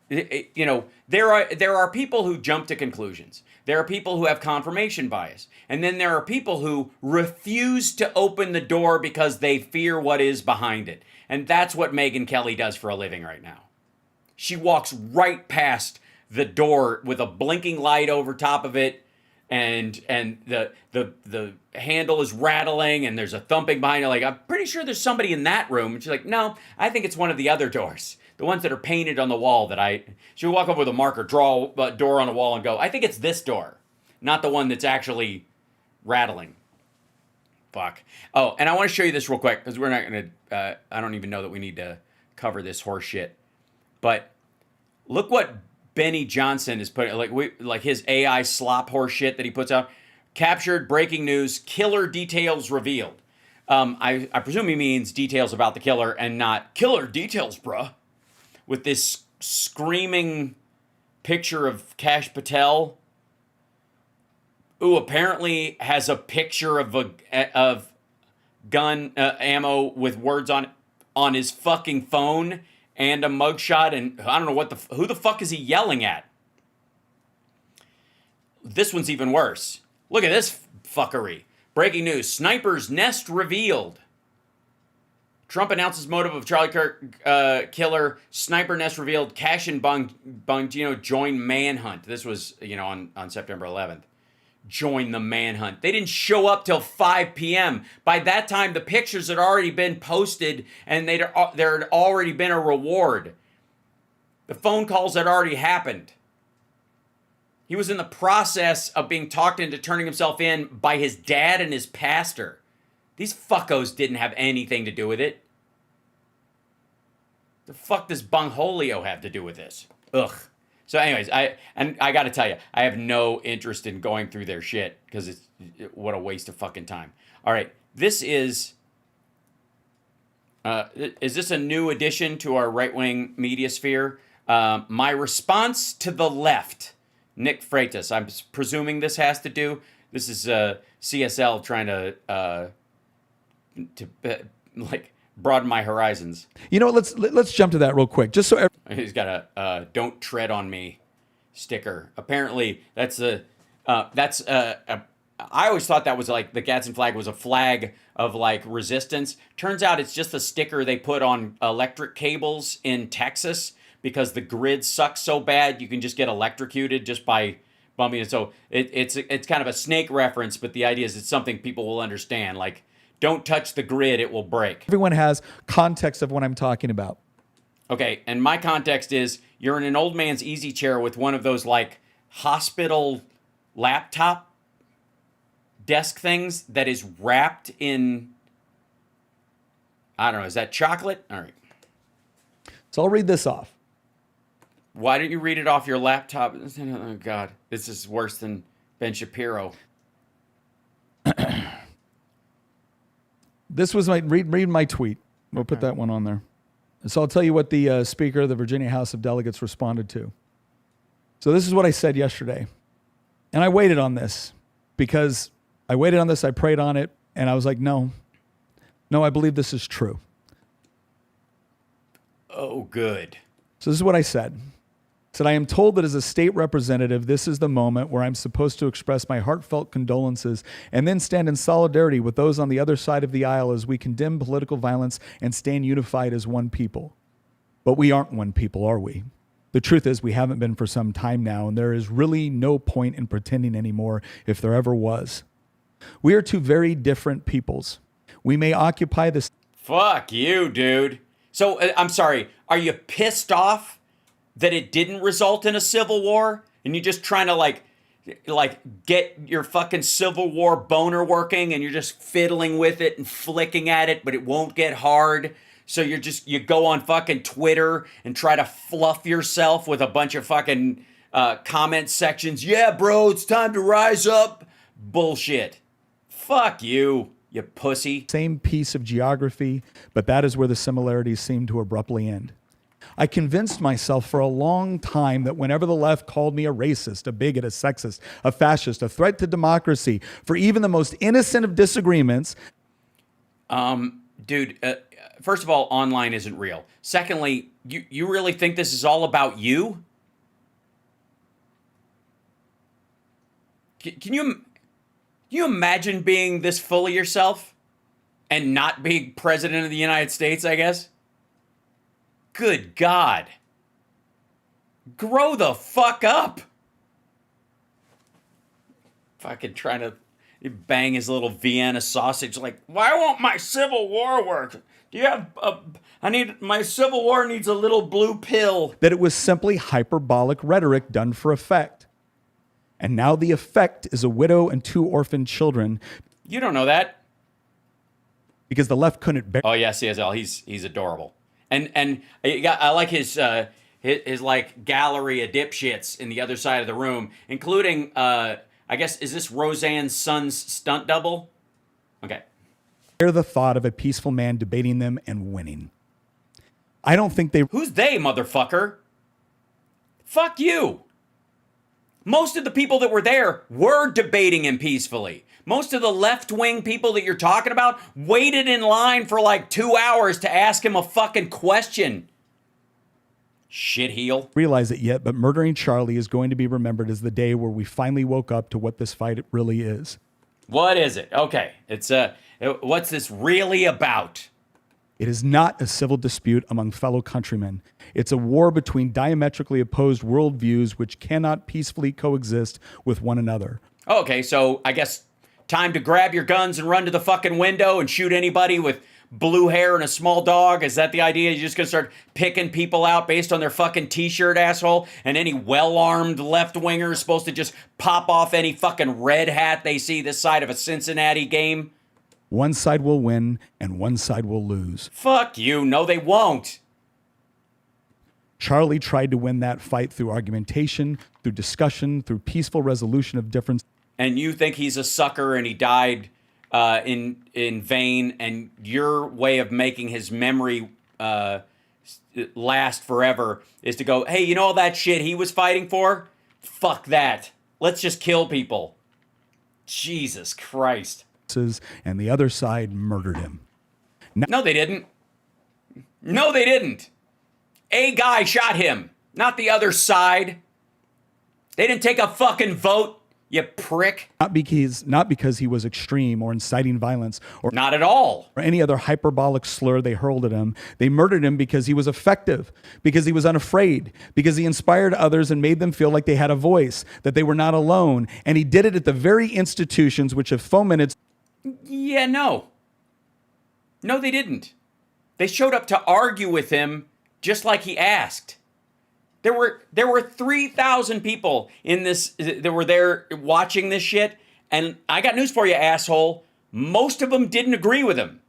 There are people who jump to conclusions. There are people who have confirmation bias. And then there are people who refuse to open the door because they fear what is behind it. And that's what Megyn Kelly does for a living right now. She walks right past the door with a blinking light over top of it, and the handle is rattling and there's a thumping behind it. Like, I'm pretty sure there's somebody in that room. And she's like, no, I think it's one of the other doors. The ones that are painted on the wall she'll walk up with a marker, draw a door on the wall and go, I think it's this door, not the one that's actually rattling. Fuck. Oh, and I want to show you this real quick because we're not going to, I don't even know that we need to cover this horse shit. But look what Benny Johnson is putting, like his AI slop horse shit that he puts out. Captured, breaking news, killer details revealed. I presume he means details about the killer and not killer details, bruh. With this screaming picture of Kash Patel, who apparently has a picture of gun ammo with words on his fucking phone and a mugshot, and I don't know who the fuck is he yelling at? This one's even worse. Look at this fuckery. Breaking news: sniper's nest revealed. Trump announces motive of Charlie Kirk killer. Sniper nest revealed. Cash and Bongino join manhunt. This was, on September 11th. Join the manhunt. They didn't show up till 5 p.m. By that time, the pictures had already been posted and there had already been a reward. The phone calls had already happened. He was in the process of being talked into turning himself in by his dad and his pastor. These fuckos didn't have anything to do with it. The fuck does Bungholio have to do with this? Ugh. So anyways, I got to tell you, I have no interest in going through their shit because what a waste of fucking time. All right, this is this a new addition to our right-wing media sphere? My response to the left, Nick Freitas. I'm presuming this has to do. This is CSL trying to broaden my horizons. Let's jump to that real quick, just so. He's got a "Don't tread on me" sticker. Apparently, that's a I always thought that was like the Gadsden flag was a flag of like resistance. Turns out it's just a sticker they put on electric cables in Texas because the grid sucks so bad you can just get electrocuted just by bumping it. So it's kind of a snake reference, but the idea is it's something people will understand. Like, don't touch the grid, it will break. Everyone has context of what I'm talking about. Okay, and my context is you're in an old man's easy chair with one of those like hospital laptop desk things that is wrapped in, I don't know, is that chocolate? All right. So I'll read this off. Why don't you read it off your laptop? Oh, God, this is worse than Ben Shapiro. This was my, read my tweet. We'll put that one on there. So I'll tell you what the Speaker of the Virginia House of Delegates responded to. So this is what I said yesterday. And I waited on this because I waited on this, I prayed on it, and I was like, no, I believe this is true. Oh, good. So this is what I said. I said, I am told that as a state representative, this is the moment where I'm supposed to express my heartfelt condolences and then stand in solidarity with those on the other side of the aisle as we condemn political violence and stand unified as one people. But we aren't one people, are we? The truth is we haven't been for some time now, and there is really no point in pretending anymore if there ever was. We are two very different peoples. We may occupy this. Fuck you, dude. So, I'm sorry, are you pissed off that it didn't result in a civil war? And you're just trying to like get your fucking Civil War boner working and you're just fiddling with it and flicking at it, but it won't get hard. So you go on fucking Twitter and try to fluff yourself with a bunch of fucking comment sections. Yeah, bro, it's time to rise up. Bullshit. Fuck you, you pussy. Same piece of geography, but that is where the similarities seem to abruptly end. I convinced myself for a long time that whenever the left called me a racist, a bigot, a sexist, a fascist, a threat to democracy, for even the most innocent of disagreements. Dude, first of all, online isn't real. Secondly, you really think this is all about you? Can you imagine being this full of yourself and not being president of the United States, I guess? Good God. Grow the fuck up. Fucking trying to bang his little Vienna sausage like, why won't my Civil War work? Do you have my Civil War needs a little blue pill. That it was simply hyperbolic rhetoric done for effect. And now the effect is a widow and 2 orphaned children. You don't know that. Because the left couldn't bear. Oh yeah, CSL, he's adorable. And I like his like gallery of dipshits in the other side of the room, including I guess, is this Roseanne's son's stunt double? Okay. Bear the thought of a peaceful man debating them and winning. I don't think they. Who's they, motherfucker? Fuck you. Most of the people that were there were debating him peacefully. Most of the left-wing people that you're talking about waited in line for like 2 hours to ask him a fucking question. Shitheel. Realize it yet, but murdering Charlie is going to be remembered as the day where we finally woke up to what this fight really is. What is it? Okay, it's what's this really about? It is not a civil dispute among fellow countrymen. It's a war between diametrically opposed worldviews which cannot peacefully coexist with one another. Okay, so I guess time to grab your guns and run to the fucking window and shoot anybody with blue hair and a small dog? Is that the idea? You're just gonna start picking people out based on their fucking t-shirt, asshole? And any well-armed left-winger is supposed to just pop off any fucking red hat they see this side of a Cincinnati game? One side will win and one side will lose. Fuck you. No, they won't. Charlie tried to win that fight through argumentation, through discussion, through peaceful resolution of difference. And you think he's a sucker and he died in vain, and your way of making his memory last forever is to go, hey, you know all that shit he was fighting for? Fuck that. Let's just kill people. Jesus Christ. And the other side murdered him. No, they didn't. No, they didn't. A guy shot him, not the other side. They didn't take a fucking vote, You prick. Not because he was extreme or inciting violence or Not at all. or any other hyperbolic slur they hurled at him. They murdered him because he was effective, because he was unafraid, because he inspired others and made them feel like they had a voice, that they were not alone. And he did it at the very institutions which have fomented. Yeah, no. No, they didn't. They showed up to argue with him just like he asked. There were 3,000 people in this that were there watching this shit, and I got news for you, asshole. Most of them didn't agree with him.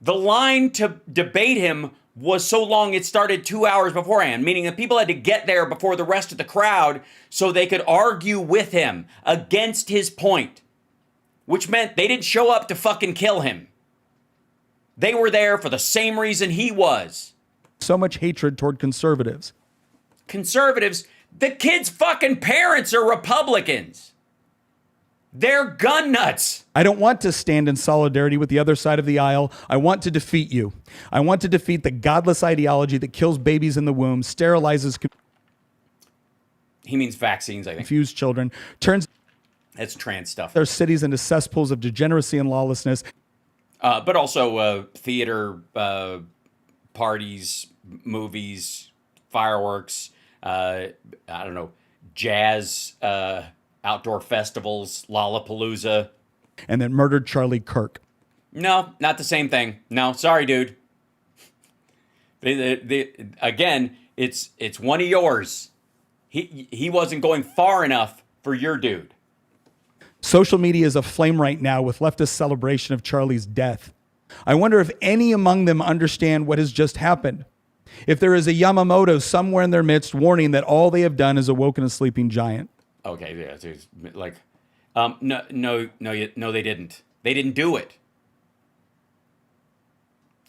The line to debate him was so long it started 2 hours beforehand, meaning that people had to get there before the rest of the crowd so they could argue with him against his point, which meant they didn't show up to fucking kill him. They were there for the same reason he was. So much hatred toward conservatives. Conservatives, the kids' fucking parents are Republicans. They're gun nuts. I don't want to stand in solidarity with the other side of the aisle. I want to defeat you. I want to defeat the godless ideology that kills babies in the womb, sterilizes He means vaccines, I think. confused children, turns That's trans stuff. their cities into cesspools of degeneracy and lawlessness. But also theater, parties, movies, fireworks, I don't know, jazz, outdoor festivals, Lollapalooza. And then murdered Charlie Kirk. No, not the same thing. No, sorry, dude. Again, it's one of yours. He wasn't going far enough for your dude. Social media is aflame right now with leftist celebration of Charlie's death. I wonder if any among them understand what has just happened. If there is a Yamamoto somewhere in their midst warning that all they have done is awoken a sleeping giant. Okay, yeah, it's like, no, they didn't. They didn't do it.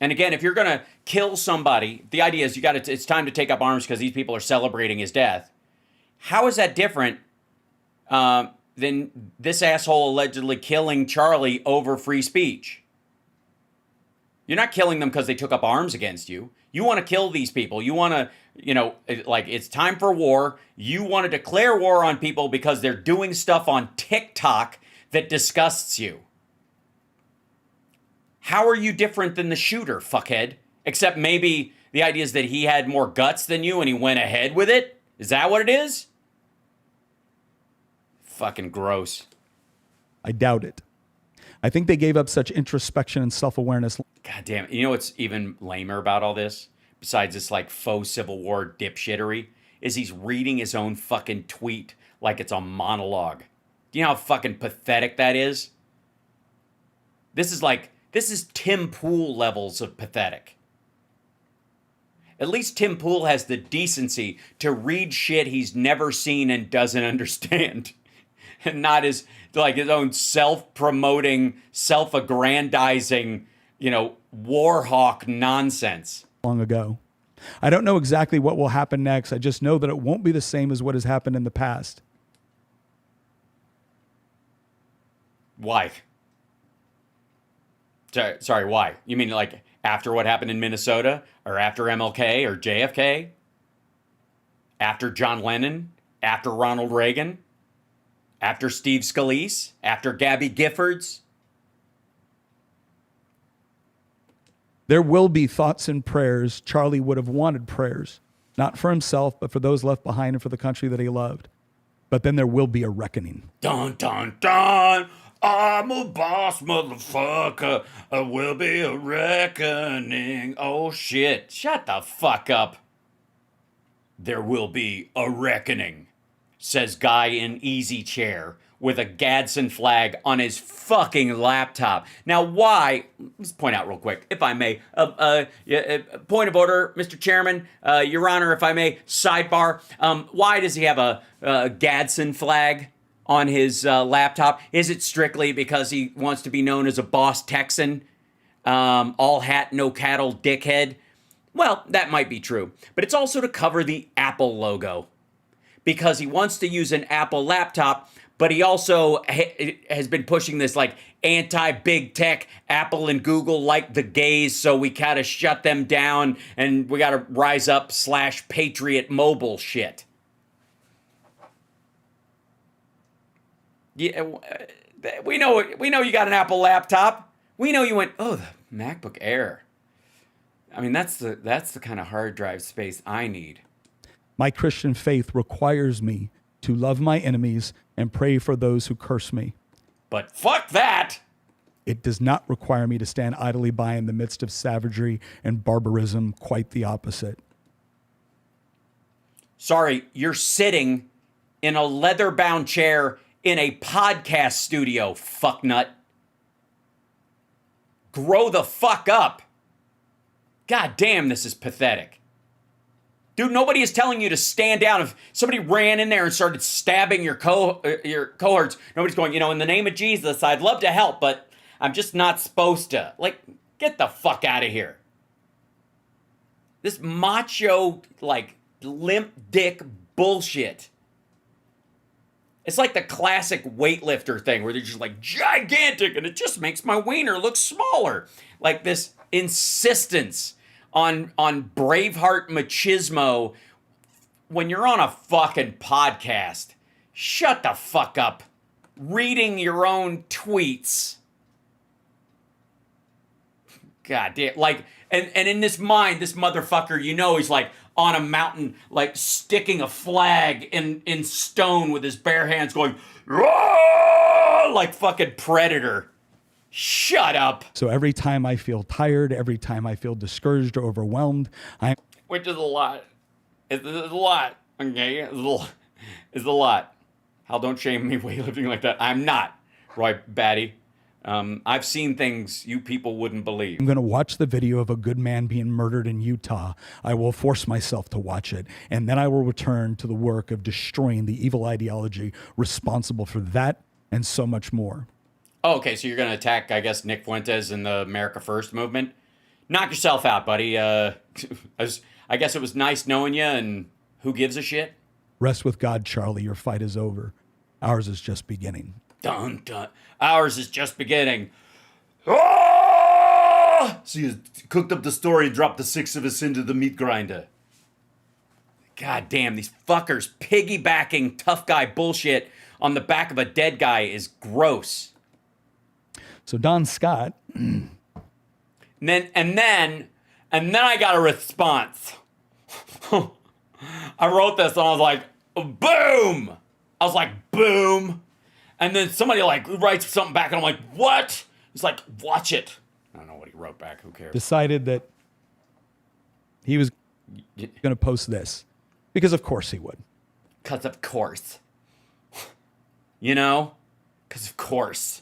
And again, if you're gonna kill somebody, the idea is it's time to take up arms because these people are celebrating his death. How is that different than this asshole allegedly killing Charlie over free speech? You're not killing them because they took up arms against you. You want to kill these people. You want to, like, it's time for war. You want to declare war on people because they're doing stuff on TikTok that disgusts you. How are you different than the shooter, fuckhead? Except maybe the idea is that he had more guts than you and he went ahead with it? Is that what it is? Fucking gross. I doubt it. I think they gave up such introspection and self-awareness. God damn it. You know what's even lamer about all this? Besides this like faux Civil War dipshittery, is he's reading his own fucking tweet like it's a monologue. Do you know how fucking pathetic that is? This is Tim Pool levels of pathetic. At least Tim Pool has the decency to read shit he's never seen and doesn't understand. And not his own self-promoting, self-aggrandizing, war hawk nonsense. Long ago. I don't know exactly what will happen next. I just know that it won't be the same as what has happened in the past. Why? Sorry, why? You mean like after what happened in Minnesota? Or after MLK or JFK? After John Lennon? After Ronald Reagan? After Steve Scalise? After Gabby Giffords? There will be thoughts and prayers. Charlie would have wanted prayers, not for himself, but for those left behind and for the country that he loved. But then there will be a reckoning. Dun, dun, dun. I'm a boss, motherfucker. There will be a reckoning. Oh, shit. Shut the fuck up. There will be a reckoning, says guy in easy chair with a Gadsden flag on his fucking laptop. Now, why? Let's point out real quick, if I may. Point of order, Mr. Chairman, Your Honor, if I may, sidebar. Why does he have a Gadsden flag on his laptop? Is it strictly because he wants to be known as a boss Texan? All hat, no cattle, dickhead? Well, that might be true. But it's also to cover the Apple logo. Because he wants to use an Apple laptop, but he also has been pushing this like anti-big tech, Apple and Google like the gays, so we gotta shut them down and we gotta rise up /Patriot Mobile shit. Yeah, we know you got an Apple laptop. We know you went, oh, the MacBook Air. I mean, that's the kind of hard drive space I need. My Christian faith requires me to love my enemies and pray for those who curse me. But fuck that. It does not require me to stand idly by in the midst of savagery and barbarism, quite the opposite. Sorry, you're sitting in a leather-bound chair in a podcast studio, fucknut. Grow the fuck up. God damn, this is pathetic. Dude, nobody is telling you to stand down. If somebody ran in there and started stabbing your cohorts, nobody's going, in the name of Jesus, I'd love to help, but I'm just not supposed to. Like, get the fuck out of here. This macho, limp dick bullshit. It's like the classic weightlifter thing where they're just gigantic and it just makes my wiener look smaller. Like this insistence on Braveheart machismo when you're on a fucking podcast. Shut the fuck up. Reading your own tweets. God damn. And in this mind, this motherfucker, he's on a mountain, sticking a flag in stone with his bare hands going, like fucking Predator. Shut up. So every time I feel tired, every time I feel discouraged or overwhelmed, which is a lot. It's a lot. Okay? It's a lot. Hell, don't shame me weightlifting like that. I'm not, Roy Batty. I've seen things you people wouldn't believe. I'm going to watch the video of a good man being murdered in Utah. I will force myself to watch it. And then I will return to the work of destroying the evil ideology responsible for that and so much more. Oh, okay, so you're going to attack, I guess, Nick Fuentes and the America First movement? Knock yourself out, buddy. I guess it was nice knowing you, and who gives a shit? Rest with God, Charlie. Your fight is over. Ours is just beginning. Dun, dun. Ours is just beginning. Oh! So you cooked up the story and dropped the 6 of us into the meat grinder. God damn, these fuckers piggybacking tough guy bullshit on the back of a dead guy is gross. So Don Scott. And then I got a response. I wrote this and I was like, boom! I was like, boom! And then somebody writes something back and I'm like, what? He's like, watch it. I don't know what he wrote back. Who cares? Decided that he was going to post this. Because of course he would. Because of course. Because of course.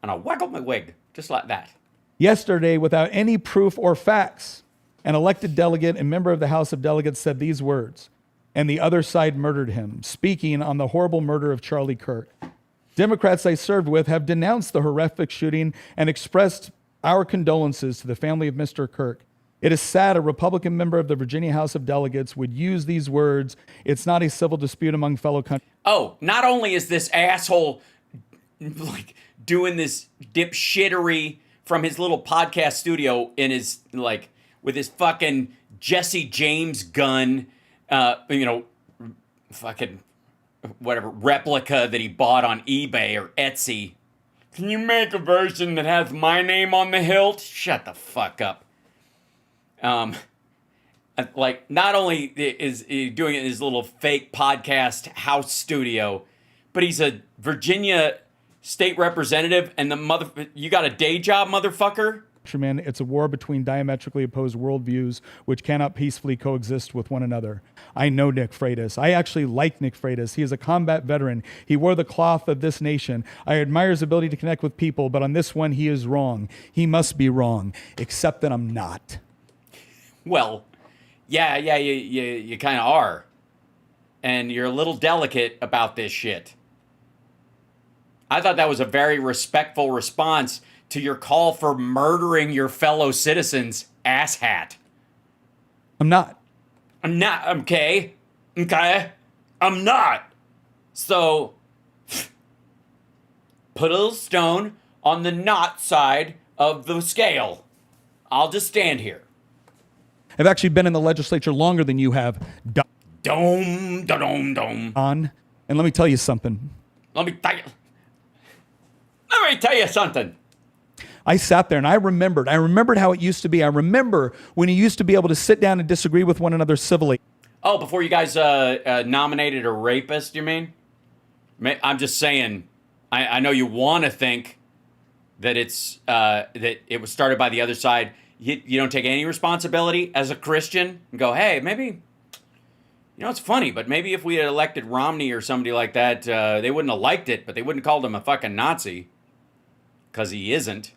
And I waggled my wig, just like that. Yesterday, without any proof or facts, an elected delegate and member of the House of Delegates said these words, and the other side murdered him, speaking on the horrible murder of Charlie Kirk. Democrats I served with have denounced the horrific shooting and expressed our condolences to the family of Mr. Kirk. It is sad a Republican member of the Virginia House of Delegates would use these words. It's not a civil dispute among fellow countries. Oh, not only is this asshole doing this dipshittery from his little podcast studio in his with his fucking Jesse James gun, fucking whatever replica that he bought on eBay or Etsy. Can you make a version that has my name on the hilt? Shut the fuck up. Not only is he doing it in his little fake podcast house studio, but he's a Virginia state representative and you got a day job, motherfucker? Man, it's a war between diametrically opposed worldviews which cannot peacefully coexist with one another. I know Nick Freitas. I actually like Nick Freitas. He is a combat veteran. He wore the cloth of this nation. I admire his ability to connect with people, but on this one, he is wrong. He must be wrong, except that I'm not. Well, yeah, you kind of are. And you're a little delicate about this shit. I thought that was a very respectful response to your call for murdering your fellow citizens, asshat. I'm not. Okay? I'm not. So, put a little stone on the not side of the scale. I'll just stand here. I've actually been in the legislature longer than you have. Dome. On. And let me tell you something. Let me tell you something. I sat there and I remembered how it used to be. I remember when you used to be able to sit down and disagree with one another civilly. Oh, before you guys nominated a rapist, you mean? I'm just saying, I know you want to think that it's that it was started by the other side. You don't take any responsibility as a Christian and go, hey, maybe, it's funny, but maybe if we had elected Romney or somebody like that, they wouldn't have liked it, but they wouldn't have called him a fucking Nazi, because he isn't.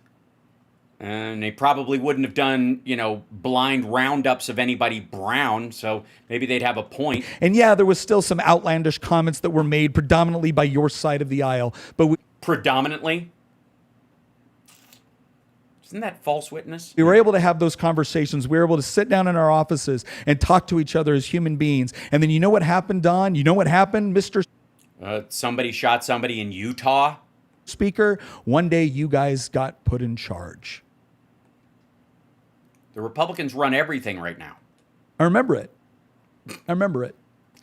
And they probably wouldn't have done, blind roundups of anybody brown, so maybe they'd have a point. And yeah, there was still some outlandish comments that were made predominantly by your side of the aisle, but predominantly? Isn't that false witness? we were able to have those conversations. We were able to sit down in our offices and talk to each other as human beings. And then you know what happened, Don? You know what happened, Mr. Somebody shot somebody in Utah? Speaker? One day you guys got put in charge. The Republicans run everything right now. I remember it.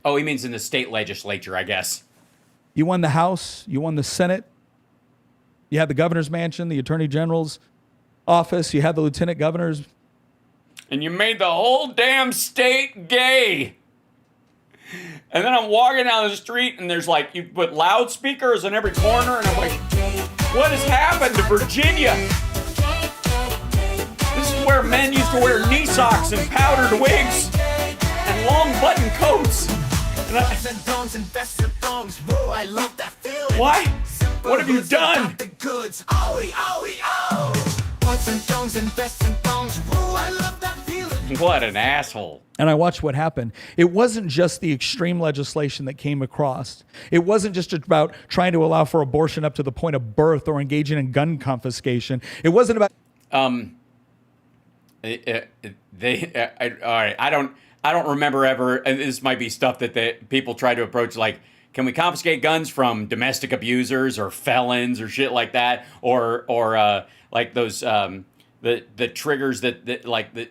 Oh, he means in the state legislature, I guess. You won the House. You won the Senate. You had the governor's mansion, the attorney general's office. You had the lieutenant governors. And you made the whole damn state gay. And then I'm walking down the street and there's like, you put loudspeakers in every corner. And I'm like, what has happened to Virginia? This is where men used to wear knee socks and powdered wigs and long button coats. Why? What have you done? What an asshole. And I watched what happened. It wasn't just the extreme legislation that came across. It wasn't just about trying to allow for abortion up to the point of birth or engaging in gun confiscation. It wasn't about... All right, I don't remember ever, and this might be stuff that people try to approach, like, can we confiscate guns from domestic abusers or felons or shit like that, or like those the triggers that like the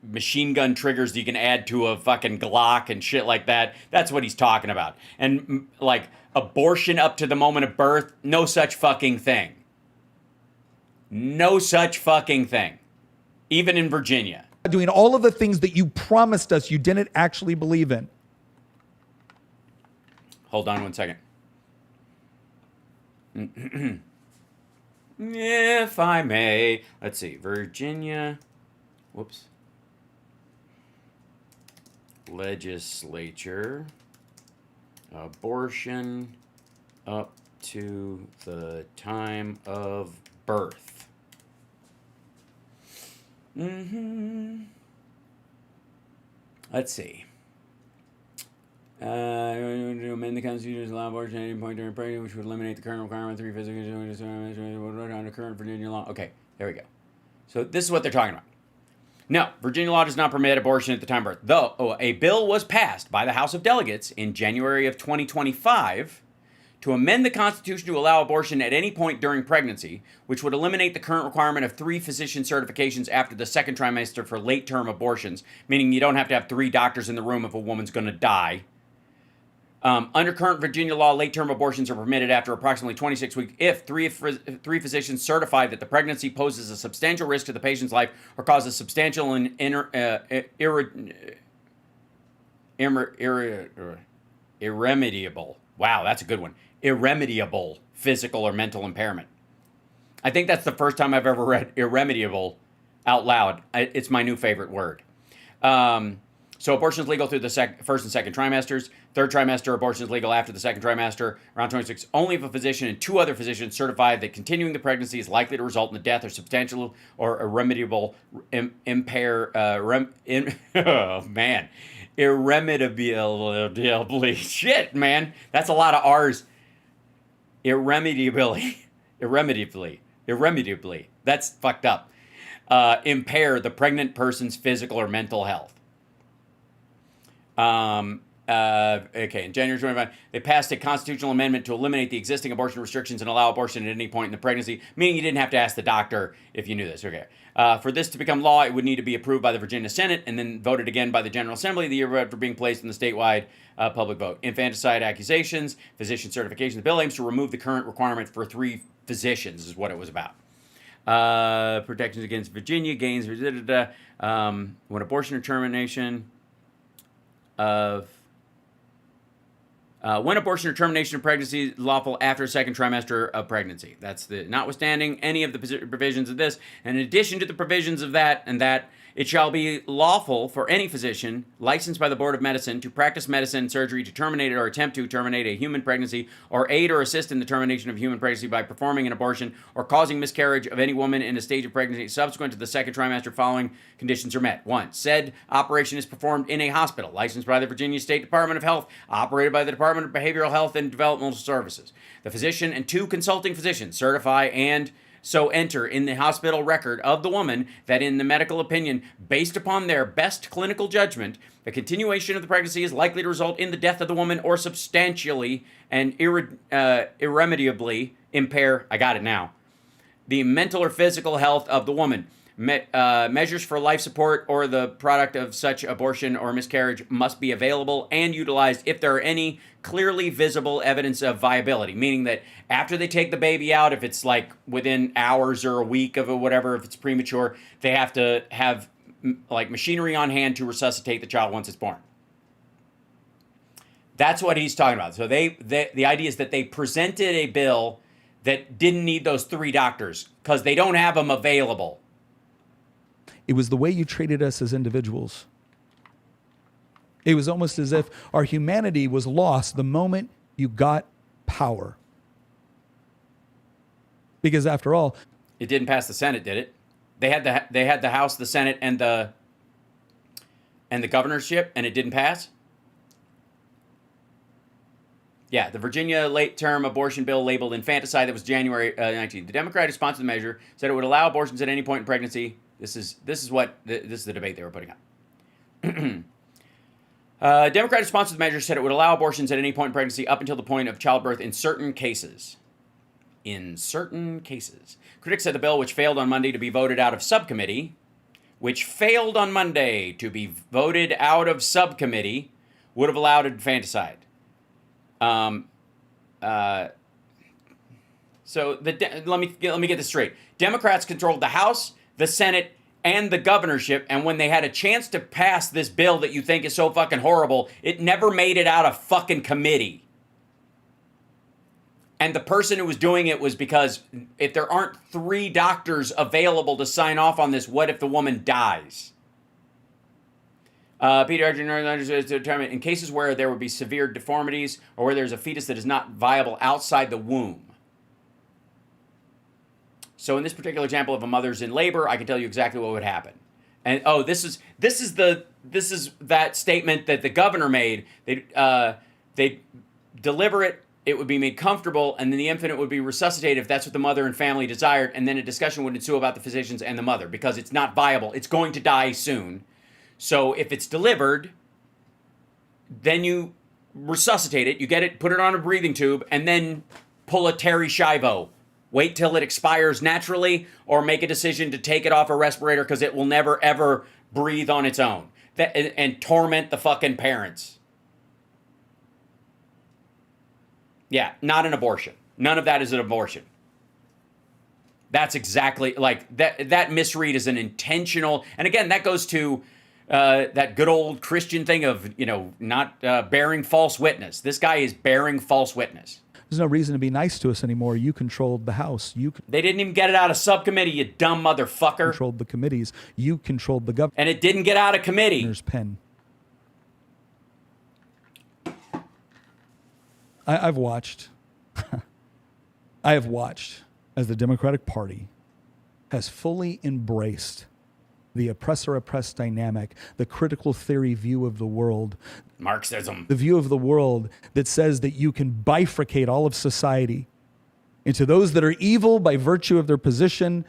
machine gun triggers that you can add to a fucking Glock and shit like that. That's what he's talking about. And like abortion up to the moment of birth, no such fucking thing. No such fucking thing. Even in Virginia. Doing all of the things that you promised us you didn't actually believe in. Hold on one second. If I may. Let's see. Virginia. Whoops. Legislature. Abortion up to the time of birth. Let's see. Amend the Constitution to allow abortion at any point during pregnancy, which would eliminate the current requirement 3 physical under current Virginia law. Okay, there we go. So this is what they're talking about. No, Virginia law does not permit abortion at the time of birth. Though a bill was passed by the House of Delegates in January of 2025 to amend the Constitution to allow abortion at any point during pregnancy, which would eliminate the current requirement of 3 physician certifications after the second trimester for late-term abortions, meaning you don't have to have 3 doctors in the room if a woman's going to die. Under current Virginia law, late-term abortions are permitted after approximately 26 weeks if three physicians certify that the pregnancy poses a substantial risk to the patient's life or causes substantial and irremediable. Wow, that's a good one. Irremediable physical or mental impairment. I think that's the first time I've ever read irremediable out loud. It's my new favorite word. So abortion is legal through the first and second trimesters. Third trimester, abortion is legal after the second trimester, around 26, only if a physician and 2 other physicians certify that continuing the pregnancy is likely to result in the death or substantial or irremediable irremediably. Shit, man. That's a lot of R's. Irremediably. That's fucked up. Impair the pregnant person's physical or mental health. In January 25, they passed a constitutional amendment to eliminate the existing abortion restrictions and allow abortion at any point in the pregnancy, meaning you didn't have to ask the doctor if you knew this. Okay. For this to become law, it would need to be approved by the Virginia Senate and then voted again by the General Assembly the year after being placed in the statewide public vote. Infanticide accusations, physician certification. The bill aims to remove the current requirement for 3 physicians, is what it was about. Protections against Virginia gains, when abortion or termination of when abortion or termination of pregnancy is lawful after a second trimester of pregnancy. That's the notwithstanding any of the provisions of this, and in addition to the provisions of that and that, it shall be lawful for any physician licensed by the Board of Medicine to practice medicine and surgery to terminate or attempt to terminate a human pregnancy or aid or assist in the termination of human pregnancy by performing an abortion or causing miscarriage of any woman in a stage of pregnancy subsequent to the second trimester following conditions are met. 1. Said operation is performed in a hospital licensed by the Virginia State Department of Health, operated by the Department of Behavioral Health and Developmental Services. The physician and 2 consulting physicians certify and so enter in the hospital record of the woman that in the medical opinion, based upon their best clinical judgment, the continuation of the pregnancy is likely to result in the death of the woman or substantially and irremediably impair, I got it now, the mental or physical health of the woman. Measures for life support or the product of such abortion or miscarriage must be available and utilized if there are any clearly visible evidence of viability, meaning that after they take the baby out, if it's like within hours or a week of it, whatever, if it's premature, they have to have like machinery on hand to resuscitate the child once it's born. That's what he's talking about. So the idea is that they presented a bill that didn't need those 3 doctors because they don't have them available. It was the way you treated us as individuals. It was almost as if our humanity was lost the moment you got power. Because after all, it didn't pass the Senate, did it? They had the House, the Senate, and the governorship, and it didn't pass. Yeah, the Virginia late-term abortion bill labeled infanticide that was January 19th. The Democrat who sponsored the measure said it would allow abortions at any point in pregnancy. This is the debate they were putting up. Democrat who sponsored the measure said it would allow abortions at any point in pregnancy up until the point of childbirth in certain cases. In certain cases. Critics said the bill, which failed on Monday to be voted out of subcommittee, would have allowed infanticide. So let me get this straight. Democrats controlled the House, the Senate, and the governorship, and when they had a chance to pass this bill that you think is so fucking horrible, it never made it out of fucking committee. And the person who was doing it was because if there aren't 3 doctors available to sign off on this, what if the woman dies? Pediatric to determine in cases where there would be severe deformities or where there's a fetus that is not viable outside the womb. So in this particular example of a mother's in labor, I can tell you exactly what would happen. And this is that statement that the governor made. They deliver it. It would be made comfortable, and then the infant would be resuscitated if that's what the mother and family desired, and then a discussion would ensue about the physicians and the mother because it's not viable. It's going to die soon. So if it's delivered, then you resuscitate it, you get it, put it on a breathing tube, and then pull a Terry Schiavo. Wait till it expires naturally, or make a decision to take it off a respirator because it will never, ever breathe on its own. And torment the fucking parents. Yeah, not an abortion. None of that is an abortion. That's exactly, like, that misread is an intentional, and again, that goes to that good old Christian thing of, not bearing false witness. This guy is bearing false witness. There's no reason to be nice to us anymore. You controlled the House. They didn't even get it out of subcommittee, you dumb motherfucker. Controlled the committees. You controlled the government. And it didn't get out of committee. There's pen. I've watched. I have watched as the Democratic Party has fully embraced the oppressor-oppressed dynamic, the critical theory view of the world. Marxism. The view of the world that says that you can bifurcate all of society into those that are evil by virtue of their position,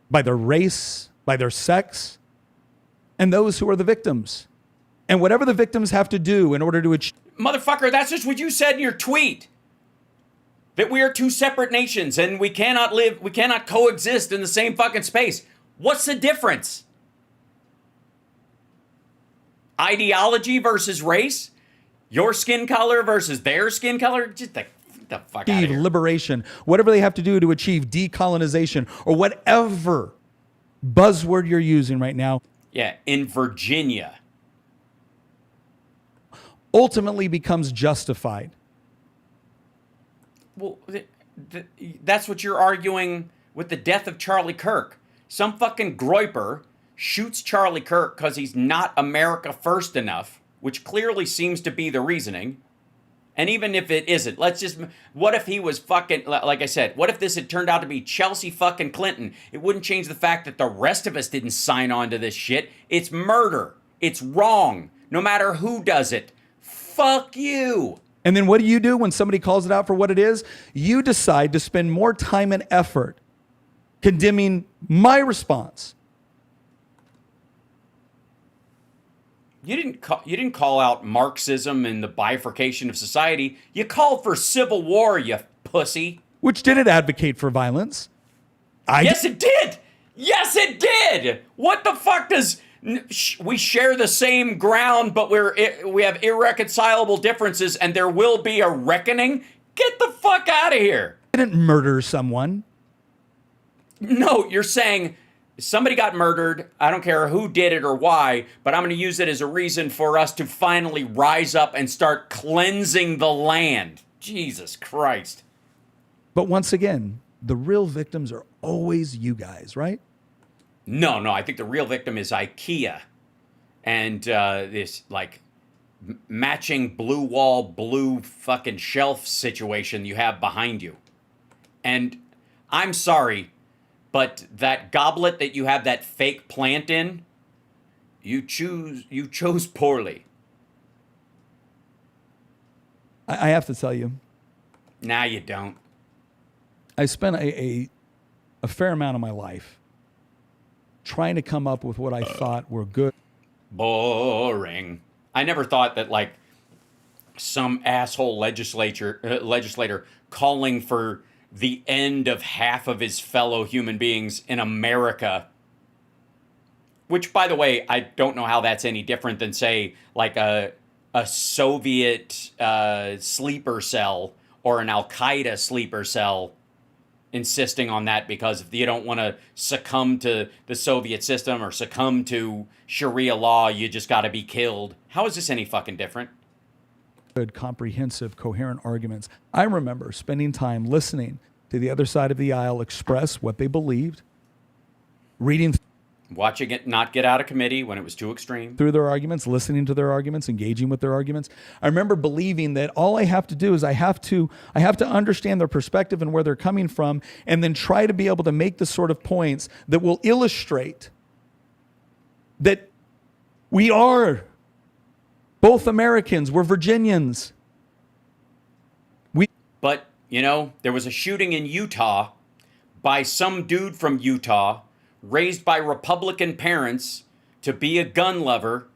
by their race, by their sex, and those who are the victims. And whatever the victims have to do in order to achieve. Motherfucker, that's just what you said in your tweet. That we are two separate nations and we cannot coexist in the same fucking space. What's the difference? Ideology versus race? Your skin color versus their skin color? Just the fuck out of here. Liberation, whatever they have to do to achieve decolonization, or whatever buzzword you're using right now. Yeah, in Virginia. Ultimately becomes justified. Well, that's what you're arguing with the death of Charlie Kirk. Some fucking Groyper shoots Charlie Kirk because he's not America first enough, which clearly seems to be the reasoning. And even if it isn't, what if he was fucking, like I said, what if this had turned out to be Chelsea fucking Clinton? It wouldn't change the fact that the rest of us didn't sign on to this shit. It's murder. It's wrong. No matter who does it. Fuck you. And then what do you do when somebody calls it out for what it is? You decide to spend more time and effort condemning my response. You didn't call out Marxism and the bifurcation of society. You called for civil war, you pussy. Which didn't advocate for violence. Yes, it did. Yes, it did. What the fuck does... We share the same ground, but we have irreconcilable differences, and there will be a reckoning? Get the fuck out of here. I didn't murder someone. No, you're saying somebody got murdered. I don't care who did it or why, but I'm going to use it as a reason for us to finally rise up and start cleansing the land. Jesus Christ. But once again, the real victims are always you guys, right? No, I think the real victim is IKEA and this like matching blue wall, blue fucking shelf situation you have behind you. And I'm sorry, but that goblet that you have that fake plant in, you chose poorly. I have to tell you. Nah, you don't. I spent a fair amount of my life trying to come up with what I thought were good. Boring. I never thought that like some asshole legislator calling for the end of half of his fellow human beings in America, which by the way, I don't know how that's any different than say like a Soviet sleeper cell or an Al-Qaeda sleeper cell insisting on that because if you don't want to succumb to the Soviet system or succumb to Sharia law, you just got to be killed. How is this any fucking different? Good, comprehensive, coherent arguments. I remember spending time listening to the other side of the aisle express what they believed, reading Watching it not get out of committee when it was too extreme. Through their arguments, listening to their arguments, engaging with their arguments. I remember believing that all I have to do is I have to understand their perspective and where they're coming from, and then try to be able to make the sort of points that will illustrate that we are both Americans, we're Virginians. But, you know, there was a shooting in Utah by some dude from Utah raised by Republican parents to be a gun lover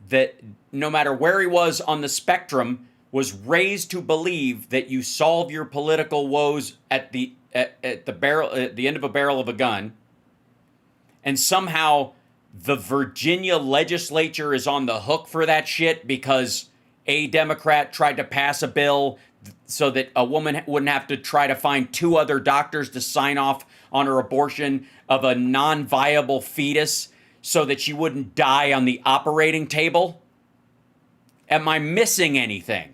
that no matter where he was on the spectrum was raised to believe that you solve your political woes at the end of a barrel of a gun. And somehow the Virginia legislature is on the hook for that shit because a Democrat tried to pass a bill so that a woman wouldn't have to try to find two other doctors to sign off on her abortion of a non-viable fetus so that she wouldn't die on the operating table? Am I missing anything?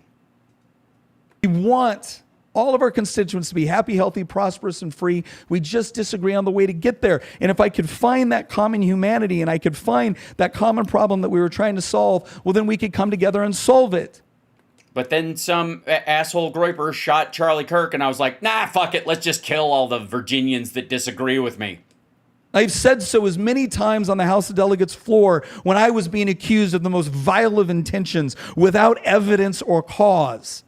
We want all of our constituents to be happy, healthy, prosperous, and free. We just disagree on the way to get there. And if I could find that common humanity and I could find that common problem that we were trying to solve, well, then we could come together and solve it. But then some asshole Groyper shot Charlie Kirk, and I was like, nah, fuck it. Let's just kill all the Virginians that disagree with me. I've said so as many times on the House of Delegates floor when I was being accused of the most vile of intentions without evidence or cause.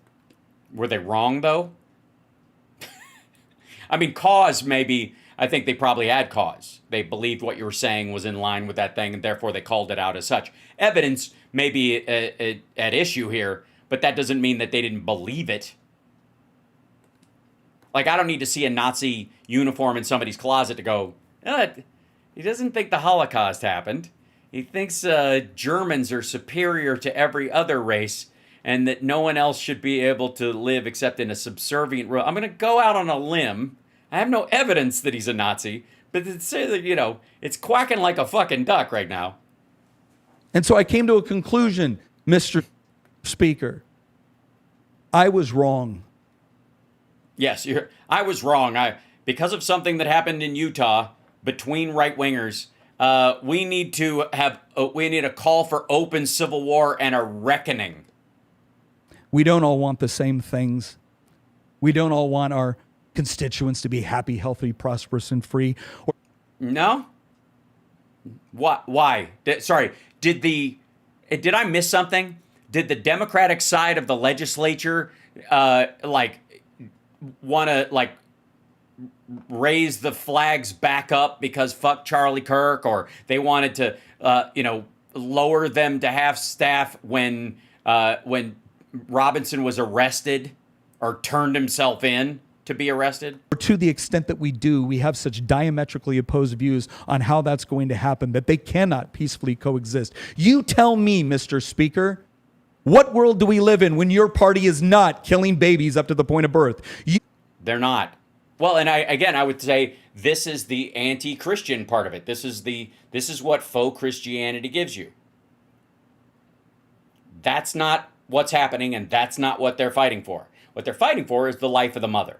Were they wrong, though? I mean, cause maybe. I think they probably had cause. They believed what you were saying was in line with that thing, and therefore they called it out as such. Evidence, may be at issue here, but that doesn't mean that they didn't believe it. Like, I don't need to see a Nazi uniform in somebody's closet to go, he doesn't think the Holocaust happened. He thinks Germans are superior to every other race and that no one else should be able to live except in a subservient role. I'm going to go out on a limb. I have no evidence that he's a Nazi, but to say that, you know, it's quacking like a fucking duck right now. And so I came to a conclusion, Mr. Speaker. I was wrong. Yes, I was wrong. Because of something that happened in Utah between right-wingers, we need a call for open civil war and a reckoning. We don't all want the same things. We don't all want our constituents to be happy, healthy, prosperous, and free. No? Why? Did I miss something? Did the Democratic side of the legislature want to raise the flags back up because fuck Charlie Kirk, or they wanted to lower them to half staff when Robinson was arrested or turned himself in to be arrested? To the extent that we do, we have such diametrically opposed views on how that's going to happen that they cannot peacefully coexist. You tell me, Mr. Speaker, what world do we live in when your party is not killing babies up to the point of birth? They're not. Well, and I would say this is the anti-Christian part of it. This is what faux Christianity gives you. That's not what's happening, and that's not what they're fighting for. What they're fighting for is the life of the mother,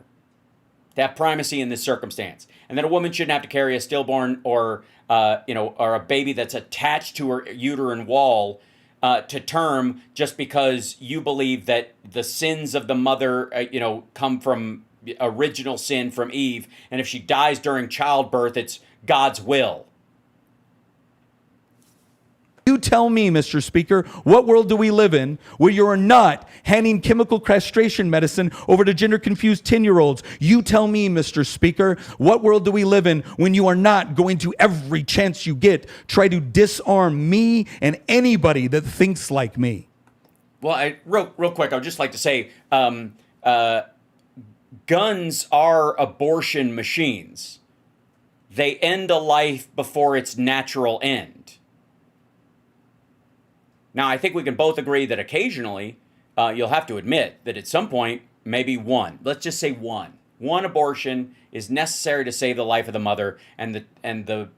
to have primacy in this circumstance, and that a woman shouldn't have to carry a stillborn or a baby that's attached to her uterine wall to term just because you believe that the sins of the mother, come from original sin from Eve, and if she dies during childbirth, it's God's will. You tell me, Mr. Speaker, what world do we live in where you are not handing chemical castration medicine over to gender-confused 10-year-olds? You tell me, Mr. Speaker, what world do we live in when you are not going to, every chance you get, try to disarm me and anybody that thinks like me? Well, real quick, I would just like to say, guns are abortion machines. They end a life before its natural end. Now, I think we can both agree that occasionally you'll have to admit that at some point, maybe one, let's just say one abortion is necessary to save the life of the mother, and the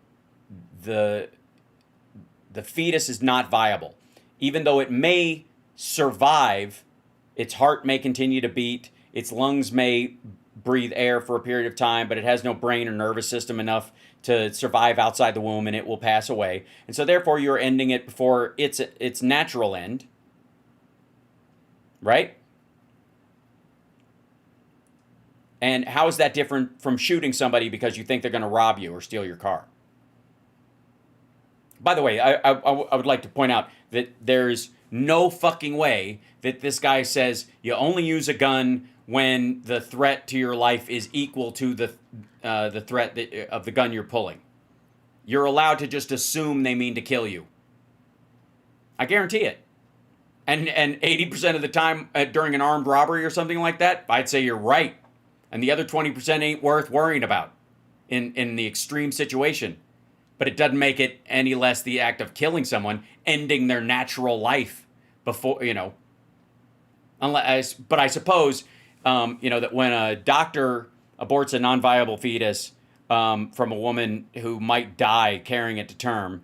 fetus is not viable. Even though it may survive, its heart may continue to beat, its lungs may breathe air for a period of time, but it has no brain or nervous system enough to survive outside the womb, and it will pass away. And so therefore you're ending it before its natural end. Right? And how is that different from shooting somebody because you think they're going to rob you or steal your car? By the way, I would like to point out that there's no fucking way that this guy says you only use a gun when the threat to your life is equal to the threat of the gun you're pulling. You're allowed to just assume they mean to kill you. I guarantee it. And 80% of the time during an armed robbery or something like that, I'd say you're right. And the other 20% ain't worth worrying about in the extreme situation. But it doesn't make it any less the act of killing someone, ending their natural life before, Unless, but I suppose, that when a doctor aborts a non-viable fetus from a woman who might die carrying it to term,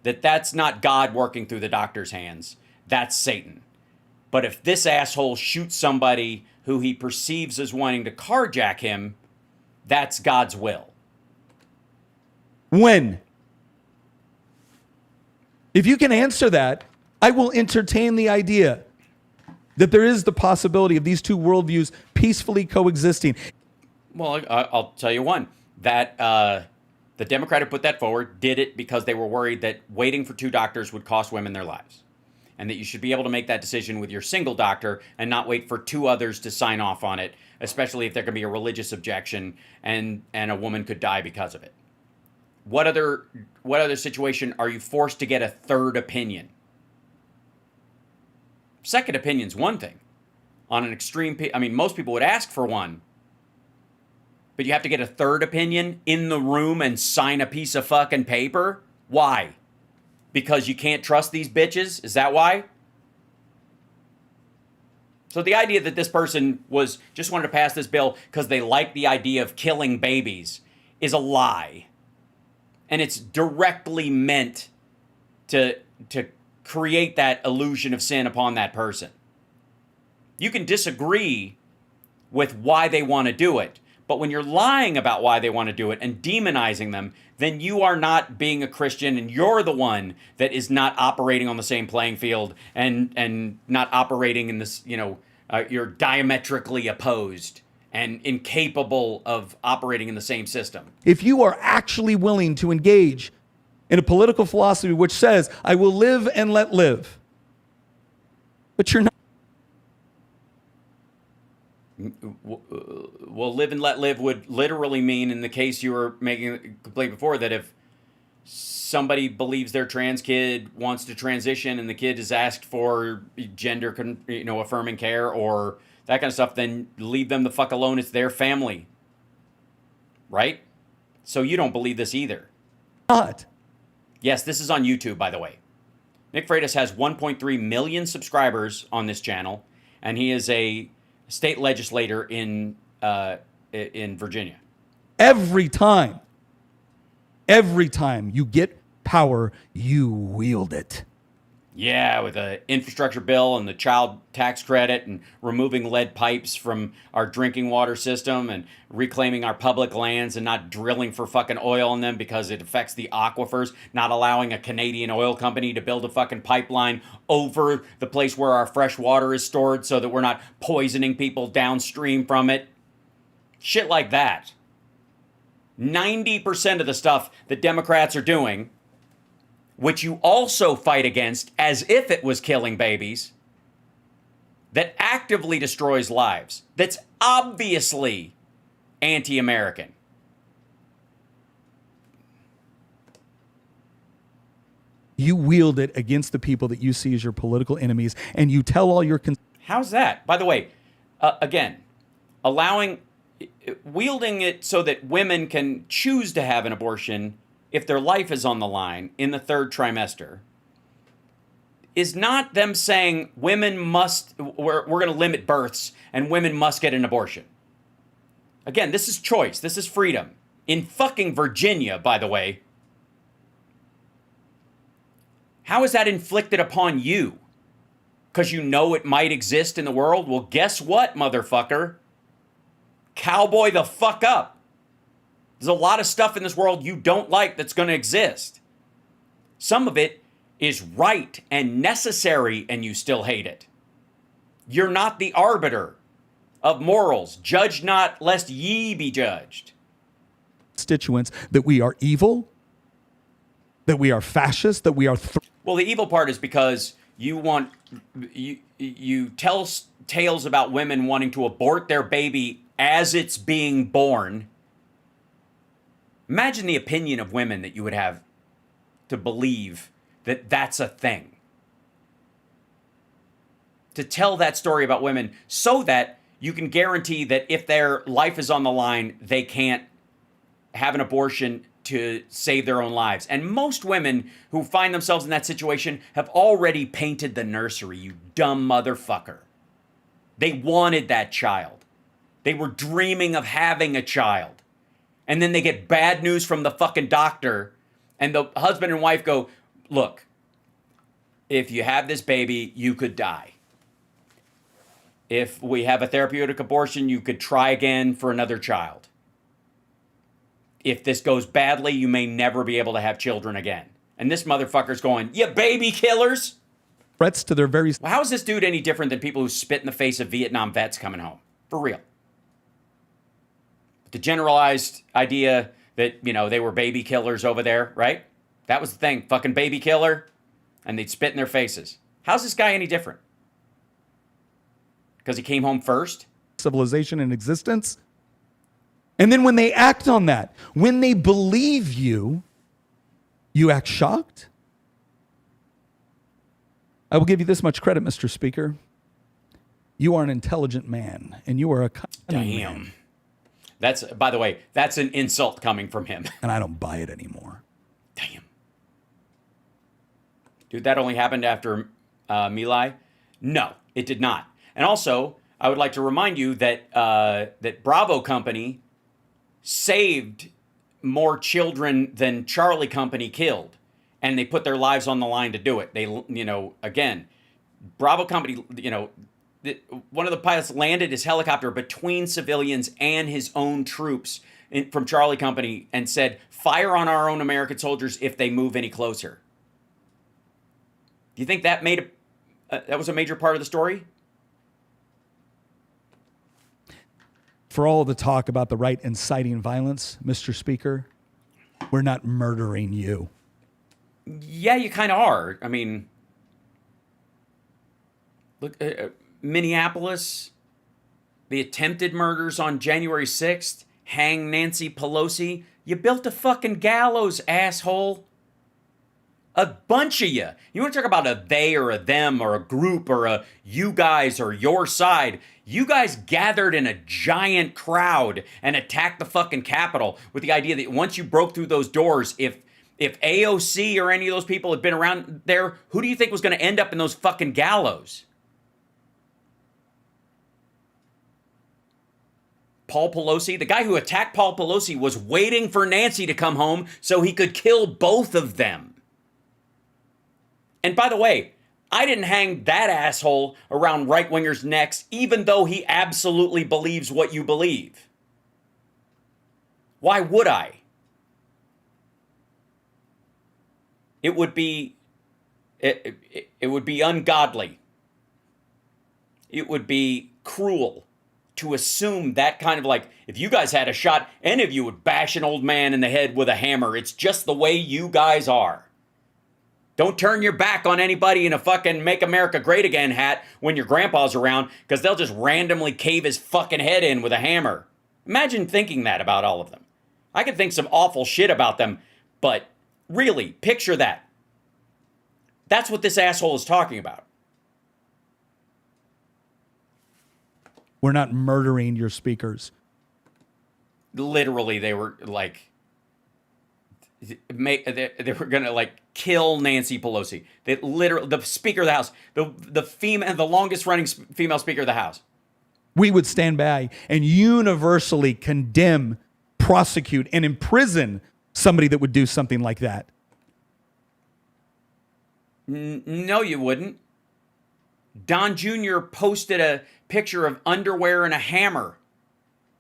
that's not God working through the doctor's hands. That's Satan. But if this asshole shoots somebody who he perceives as wanting to carjack him, that's God's will. When? If you can answer that, I will entertain the idea that there is the possibility of these two worldviews peacefully coexisting. Well, I'll tell you one. That the Democrat who put that forward did it because they were worried that waiting for two doctors would cost women their lives. And that you should be able to make that decision with your single doctor and not wait for two others to sign off on it, especially if there can be a religious objection and a woman could die because of it. What other situation are you forced to get a third opinion? Second opinion's one thing. On an extreme, I mean, most people would ask for one. But you have to get a third opinion in the room and sign a piece of fucking paper? Why? Because you can't trust these bitches? Is that why? So the idea that this person just wanted to pass this bill because they like the idea of killing babies is a lie. And it's directly meant to create that illusion of sin upon that person. You can disagree with why they want to do it, but when you're lying about why they want to do it and demonizing them, then you are not being a Christian, and you're the one that is not operating on the same playing field and not operating in this, you're diametrically opposed and incapable of operating in the same system. If you are actually willing to engage in a political philosophy which says, I will live and let live, but you're not. Well, live and let live would literally mean, in the case you were making a complaint before, that if somebody believes their trans kid wants to transition and the kid is asked for gender, affirming care or that kind of stuff, then leave them the fuck alone. It's their family. Right? So you don't believe this either. Not. Yes, this is on YouTube, by the way. Nick Freitas has 1.3 million subscribers on this channel, and he is a state legislator in Virginia. Every time you get power, you wield it. Yeah, with the infrastructure bill and the child tax credit and removing lead pipes from our drinking water system and reclaiming our public lands and not drilling for fucking oil in them because it affects the aquifers, not allowing a Canadian oil company to build a fucking pipeline over the place where our fresh water is stored so that we're not poisoning people downstream from it. Shit like that. 90% of the stuff that Democrats are doing, which you also fight against as if it was killing babies, that actively destroys lives, that's obviously anti-American. You wield it against the people that you see as your political enemies, and you tell all your... How's that? By the way, again, wielding it so that women can choose to have an abortion if their life is on the line in the third trimester is not them saying women must, we're going to limit births and women must get an abortion. Again, this is choice. This is freedom. In fucking Virginia, by the way. How is that inflicted upon you? Because you know it might exist in the world? Well, guess what, motherfucker? Cowboy the fuck up. There's a lot of stuff in this world you don't like that's going to exist. Some of it is right and necessary, and you still hate it. You're not the arbiter of morals. Judge not, lest ye be judged. Constituents that we are evil, that we are fascist, that we are... Well, the evil part is because you tell tales about women wanting to abort their baby as it's being born. Imagine the opinion of women that you would have to believe that that's a thing. To tell that story about women so that you can guarantee that if their life is on the line, they can't have an abortion to save their own lives. And most women who find themselves in that situation have already painted the nursery, you dumb motherfucker. They wanted that child. They were dreaming of having a child. And then they get bad news from the fucking doctor, and the husband and wife go, look, if you have this baby, you could die. If we have a therapeutic abortion, you could try again for another child. If this goes badly, you may never be able to have children again. And this motherfucker's going, you baby killers. Threats to their very... Well, how is this dude any different than people who spit in the face of Vietnam vets coming home? For real. The generalized idea that, they were baby killers over there, right? That was the thing. Fucking baby killer. And they'd spit in their faces. How's this guy any different? Because he came home first? Civilization in existence. And then when they act on that, when they believe you, you act shocked. I will give you this much credit, Mr. Speaker. You are an intelligent man, and you are a cunning man. That's, by the way, that's an insult coming from him. And I don't buy it anymore. Damn. Dude, that only happened after My Lai? No, it did not. And also, I would like to remind you that that Bravo Company saved more children than Charlie Company killed. And they put their lives on the line to do it. They, you know, again, Bravo Company, you know, one of the pilots landed his helicopter between civilians and his own troops from Charlie Company and said, fire on our own American soldiers if they move any closer. Do you think that that was a major part of the story? For all the talk about the right inciting violence, Mr. Speaker, we're not murdering you. Yeah, you kind of are. I mean, look, Minneapolis, the attempted murders on January 6th, hang Nancy Pelosi. You built a fucking gallows, asshole. A bunch of you. You want to talk about a they or a them or a group or a you guys or your side. You guys gathered in a giant crowd and attacked the fucking Capitol with the idea that once you broke through those doors, if AOC or any of those people had been around there, who do you think was going to end up in those fucking gallows? Paul Pelosi? The guy who attacked Paul Pelosi was waiting for Nancy to come home so he could kill both of them. And by the way, I didn't hang that asshole around right-wingers' necks, even though he absolutely believes what you believe. Why would I? It would be ungodly. It would be cruel to assume that kind of, like, if you guys had a shot, any of you would bash an old man in the head with a hammer. It's just the way you guys are. Don't turn your back on anybody in a fucking Make America Great Again hat when your grandpa's around, because they'll just randomly cave his fucking head in with a hammer. Imagine thinking that about all of them. I could think some awful shit about them, but really, picture that. That's what this asshole is talking about. We're not murdering your speakers. Literally, they were like, they were gonna like kill Nancy Pelosi. They literally, the Speaker of the House, the female, the longest running female Speaker of the House. We would stand by and universally condemn, prosecute, and imprison somebody that would do something like that. No, you wouldn't. Don Jr. posted a picture of underwear and a hammer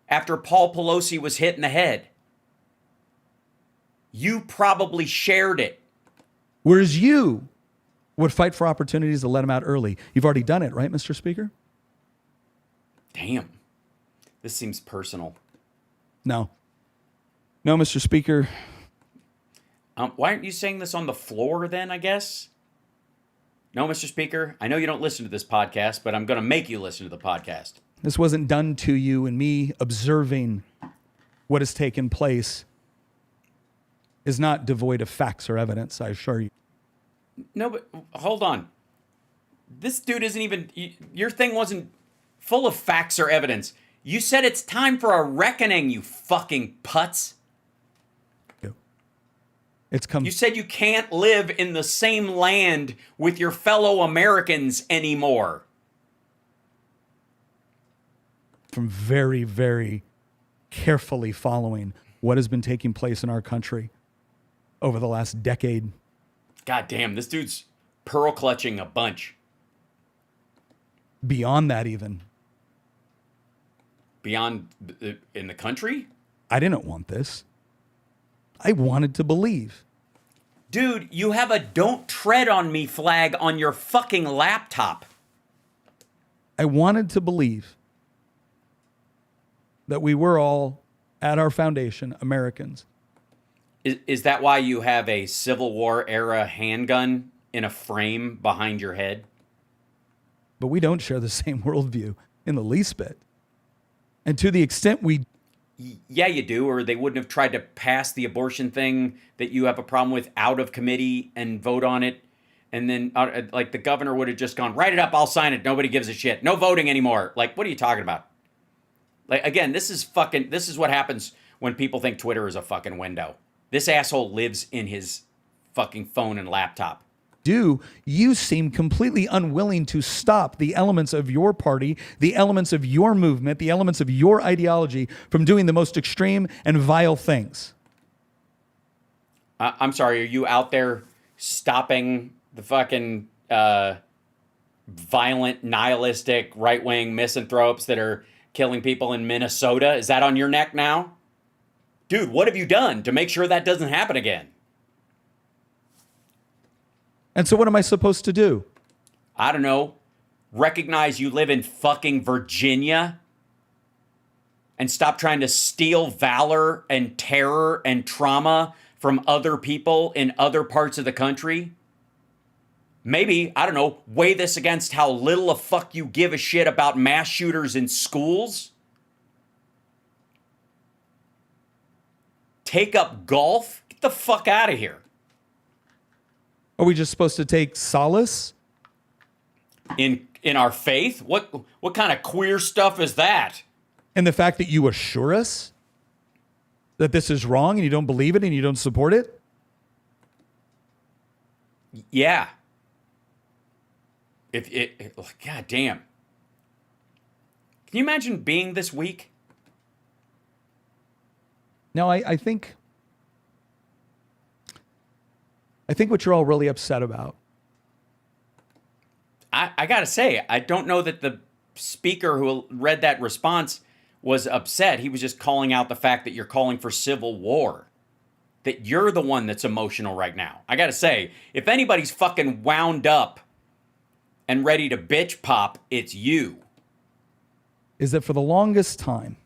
after Paul Pelosi was hit in the head. You probably shared it. Whereas you would fight for opportunities to let him out early. You've already done it, right, Mr. Speaker? Damn. This seems personal. No. No, Mr. Speaker. Why aren't you saying this on the floor then, I guess? No, Mr. Speaker, I know you don't listen to this podcast, but I'm going to make you listen to the podcast. This wasn't done to you, and me observing what has taken place is not devoid of facts or evidence, I assure you. No, but hold on. This dude isn't even, your thing wasn't full of facts or evidence. You said it's time for a reckoning, you fucking putz. It's come. You said you can't live in the same land with your fellow Americans anymore. From very, very carefully following what has been taking place in our country over the last decade. God damn, this dude's pearl clutching a bunch. Beyond that, even. Beyond in the country? I didn't want this. I wanted to believe. Dude, you have a don't tread on me flag on your fucking laptop. I wanted to believe that we were all, at our foundation, Americans. Is that why you have a Civil War era handgun in a frame behind your head? But we don't share the same worldview in the least bit. And to the extent we... Yeah, you do, or they wouldn't have tried to pass the abortion thing that you have a problem with out of committee and vote on it And then like the governor would have just gone, write it up, I'll sign it. Nobody gives a shit. No voting anymore. Like, what are you talking about? Like, again, this is what happens when people think Twitter is a fucking window. This asshole lives in his fucking phone and laptop. You seem completely unwilling to stop the elements of your party, the elements of your movement, the elements of your ideology from doing the most extreme and vile things. I'm sorry, are you out there stopping the fucking violent, nihilistic, right-wing misanthropes that are killing people in Minnesota? Is that on your neck now? Dude, what have you done to make sure that doesn't happen again? And so what am I supposed to do? I don't know. Recognize you live in fucking Virginia and stop trying to steal valor and terror and trauma from other people in other parts of the country? Maybe, I don't know, weigh this against how little a fuck you give a shit about mass shooters in schools? Take up golf? Get the fuck out of here. Are we just supposed to take solace in our faith? What kind of queer stuff is that? in the fact that you assure us that this is wrong and you don't believe it and you don't support it? Yeah. God damn. Can you imagine being this weak? Now, I think what you're all really upset about. I gotta say, I don't know that the speaker who read that response was upset. He was just calling out the fact that you're calling for civil war. That you're the one that's emotional right now. I gotta say, if anybody's fucking wound up and ready to bitch pop, it's you. Is that for the longest time?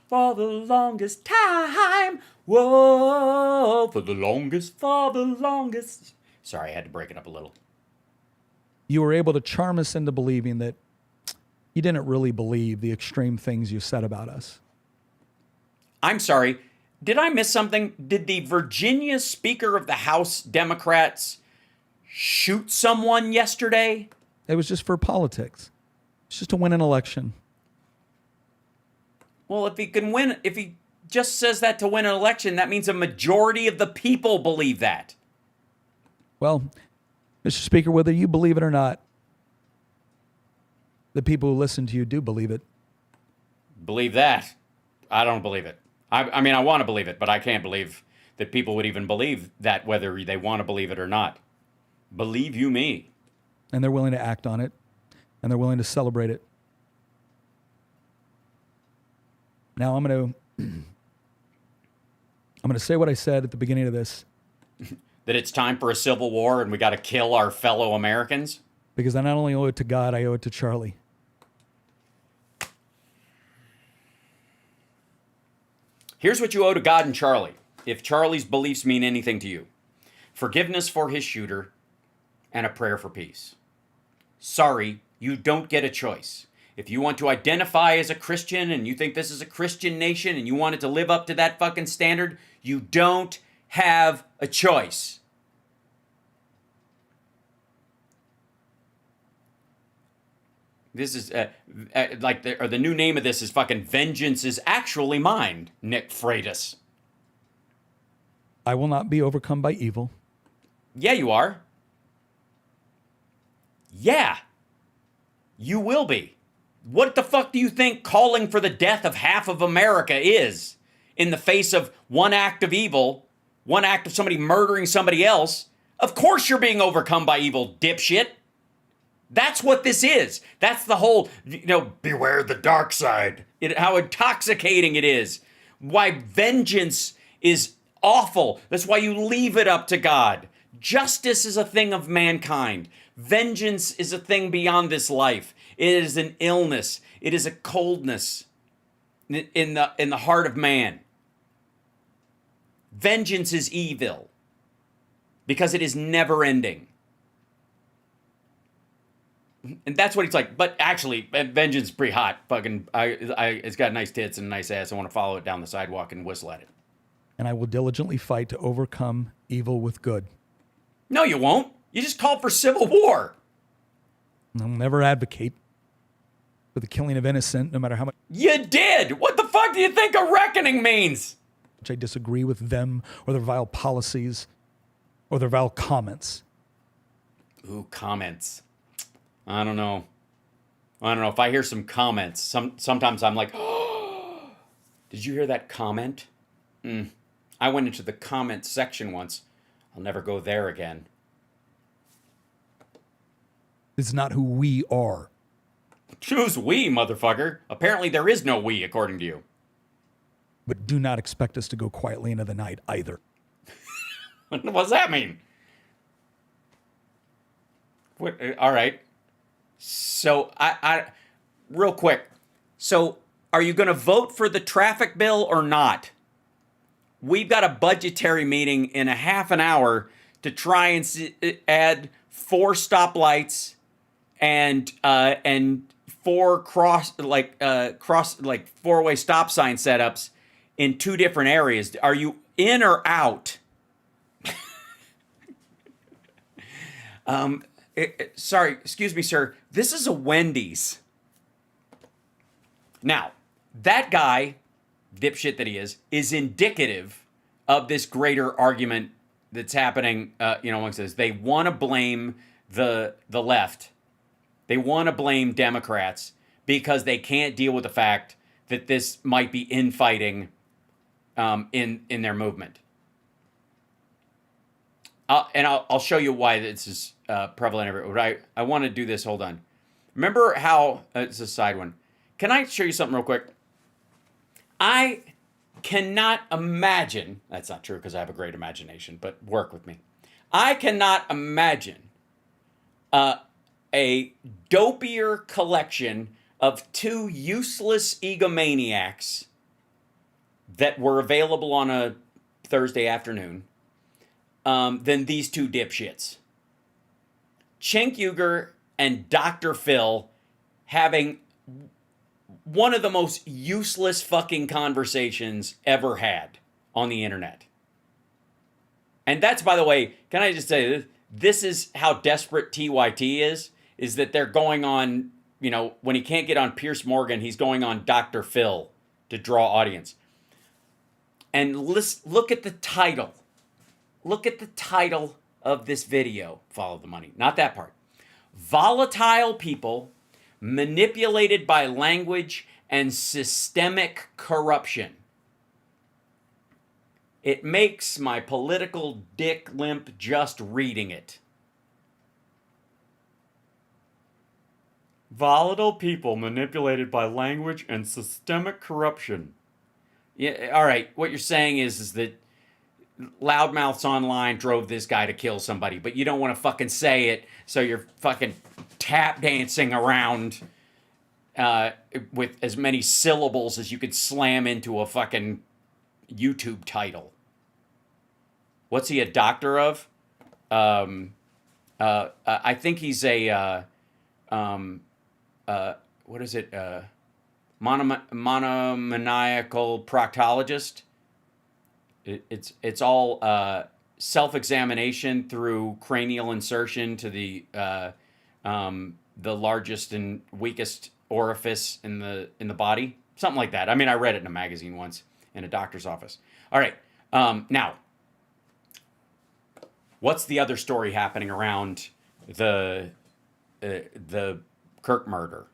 For the longest time. Whoa. For the longest. Sorry, I had to break it up a little. You were able to charm us into believing that you didn't really believe the extreme things you said about us. I'm sorry. Did I miss something? Did the Virginia Speaker of the House Democrats shoot someone yesterday? It was just for politics. It's just to win an election. Well, if he just says that to win an election, that means a majority of the people believe that. Well, Mr. Speaker, whether you believe it or not, the people who listen to you do believe it. Believe that? I don't believe it. I mean, I want to believe it, but I can't believe that people would even believe that, whether they want to believe it or not. Believe you me. And they're willing to act on it, and they're willing to celebrate it. Now I'm going to say what I said at the beginning of this. That it's time for a civil war and we got to kill our fellow Americans? Because I not only owe it to God, I owe it to Charlie. Here's what you owe to God and Charlie, if Charlie's beliefs mean anything to you. Forgiveness for his shooter and a prayer for peace. Sorry, you don't get a choice. If you want to identify as a Christian and you think this is a Christian nation and you want it to live up to that fucking standard, you don't have a choice. This is the new name of this is fucking Vengeance is Actually Mine, Nick Freitas. I will not be overcome by evil. Yeah, you are. Yeah. You will be. What the fuck do you think calling for the death of half of America is in the face of one act of evil, one act of somebody murdering somebody else? Of course you're being overcome by evil, dipshit. That's what this is. That's the whole, beware the dark side. How intoxicating it is. Why vengeance is awful. That's why you leave it up to God. Justice is a thing of mankind. Vengeance is a thing beyond this life. It is an illness. It is a coldness in the heart of man. Vengeance is evil because it is never ending. And that's what he's like. But actually, vengeance is pretty hot. Fucking, it's got nice tits and a nice ass. I want to follow it down the sidewalk and whistle at it. And I will diligently fight to overcome evil with good. No, you won't. You just called for civil war. I'll never advocate for the killing of innocent, no matter how much You did. What the fuck do you think a reckoning means? I disagree with them or their vile policies or their vile comments. Ooh, comments. I don't know. If I hear some comments, sometimes I'm like, oh, did you hear that comment? I went into the comment section once. I'll never go there again. It's not who we are. Choose we, motherfucker. Apparently there is no we, according to you. But do not expect us to go quietly into the night either. What does that mean? What? All right. So, I real quick. So, are you going to vote for the traffic bill or not? We've got a budgetary meeting in a half an hour to try and add 4 stoplights and 4 four-way stop sign setups in 2 different areas. Are you in or out? Sorry, excuse me, sir. This is a Wendy's. Now, that guy, dipshit that he is indicative of this greater argument that's happening, amongst us. They want to blame the left. They want to blame Democrats because they can't deal with the fact that this might be infighting in their movement. I'll show you why this is prevalent everywhere. I want to do this. Hold on. Remember how it's a side one. Can I show you something real quick? I cannot imagine. That's not true because I have a great imagination, but work with me. I cannot imagine a dopier collection of 2 useless egomaniacs that were available on a Thursday afternoon than these 2 dipshits. Cenk Uygur and Dr. Phil having one of the most useless fucking conversations ever had on the internet. And that's, by the way, can I just say this is how desperate TYT is that they're going on, when he can't get on Pierce Morgan, he's going on Dr. Phil to draw audience. And look at the title. Look at the title of this video. Follow the money. Not that part. Volatile people manipulated by language and systemic corruption. It makes my political dick limp just reading it. Volatile people manipulated by language and systemic corruption. Yeah, all right. What you're saying is that loudmouths online drove this guy to kill somebody, but you don't want to fucking say it, so you're fucking tap dancing around with as many syllables as you could slam into a fucking YouTube title. What's he a doctor of? I think he's a what is it? Monomaniacal proctologist. It's all self-examination through cranial insertion to the largest and weakest orifice in the body, something like that. I mean, I read it in a magazine once in a doctor's office. All right, now, what's the other story happening around the Kirk murder?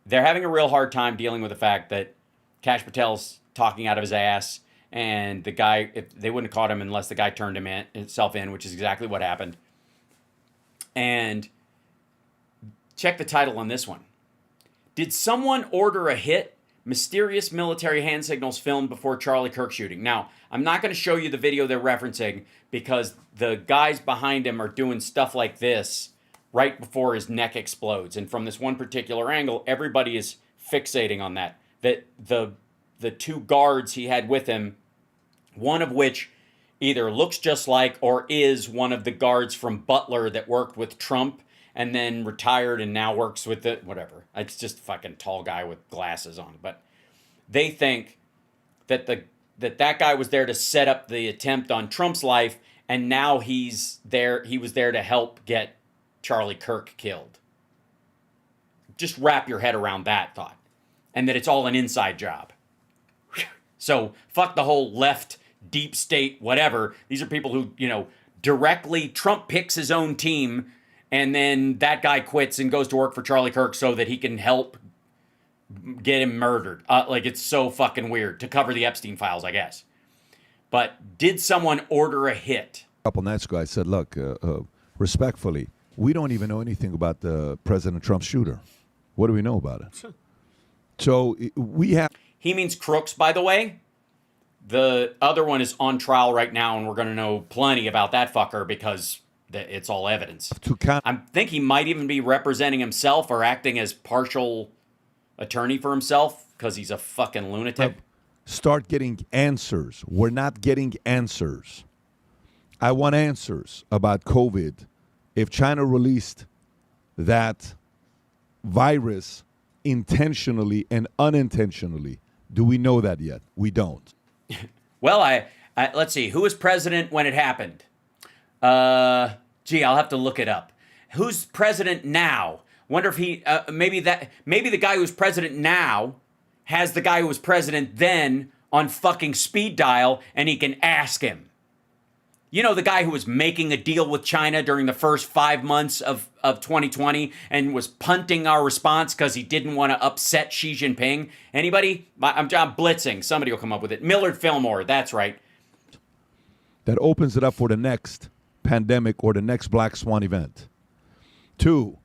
They're having a real hard time dealing with the fact that Kash Patel's talking out of his ass, and the guy, if they wouldn't have caught him unless the guy turned himself in, which is exactly what happened. And check the title on this one. Did someone order a hit? Mysterious military hand signals filmed before Charlie Kirk shooting. Now, I'm not going to show you the video they're referencing because the guys behind him are doing stuff like this right before his neck explodes. And from this one particular angle, everybody is fixating on that. That the 2 guards he had with him, one of which either looks just like or is one of the guards from Butler that worked with Trump and then retired and now works with the whatever. It's just a fucking tall guy with glasses on. But they think that that guy was there to set up the attempt on Trump's life, and now he was there to help get Charlie Kirk killed. Just wrap your head around that thought. And that it's all an inside job. So fuck the whole left, deep state, whatever. These are people who, directly, Trump picks his own team, and then that guy quits and goes to work for Charlie Kirk so that he can help get him murdered. It's so fucking weird to cover the Epstein files, I guess. But did someone order a hit? A couple nights ago, I said, look, respectfully, we don't even know anything about the President Trump shooter. What do we know about it? So we have... He means Crooks, by the way. The other one is on trial right now, and we're going to know plenty about that fucker because it's all evidence. I think he might even be representing himself or acting as partial attorney for himself because he's a fucking lunatic. Start getting answers. We're not getting answers. I want answers about COVID. If China released that virus intentionally and unintentionally, do we know that yet? We don't. Well, I let's see. Who was president when it happened? I'll have to look it up. Who's president now? Wonder if he maybe the guy who's president now has the guy who was president then on fucking speed dial, and he can ask him. The guy who was making a deal with China during the first 5 months of 2020 and was punting our response because he didn't want to upset Xi Jinping. Anybody? I'm blitzing. Somebody will come up with it. Millard Fillmore. That's right. That opens it up for the next pandemic or the next Black Swan event. 2,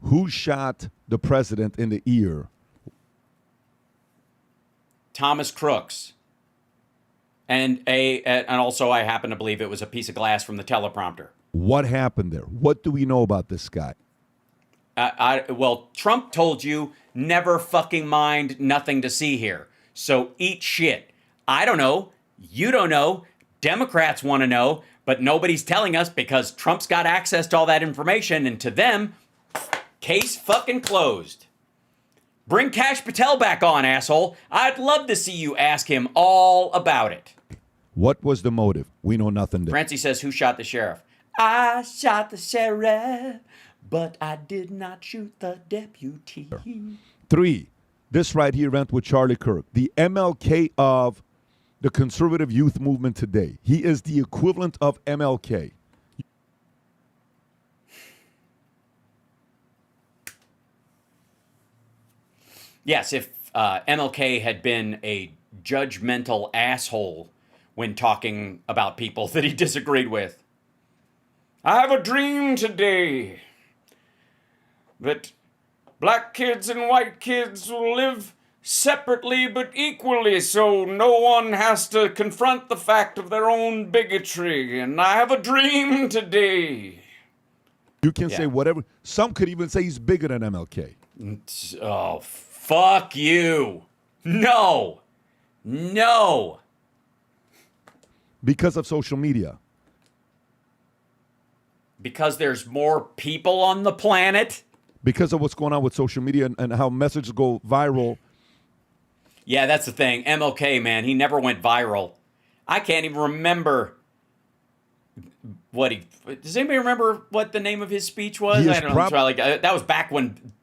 who shot the president in the ear? Thomas Crooks. And also I happen to believe it was a piece of glass from the teleprompter. What happened there? What do we know about this guy? Well, Trump told you, never fucking mind, nothing to see here. So eat shit. I don't know. You don't know. Democrats want to know, but nobody's telling us because Trump's got access to all that information, and to them, case fucking closed. Bring Kash Patel back on, asshole. I'd love to see you ask him all about it. What was the motive? We know nothing there. Francie says, who shot the sheriff? I shot the sheriff, but I did not shoot the deputy. 3, this right here went with Charlie Kirk, the MLK of the conservative youth movement today. He is the equivalent of MLK. Yes, if MLK had been a judgmental asshole when talking about people that he disagreed with. I have a dream today that black kids and white kids will live separately but equally, so no one has to confront the fact of their own bigotry. And I have a dream today. You can say whatever. Some could even say he's bigger than MLK. Oh, fuck you. No. Because of social media. Because there's more people on the planet. Because of what's going on with social media and how messages go viral. Yeah, that's the thing. MLK, man, he never went viral. I can't even remember does anybody remember what the name of his speech was? I don't know. That was back when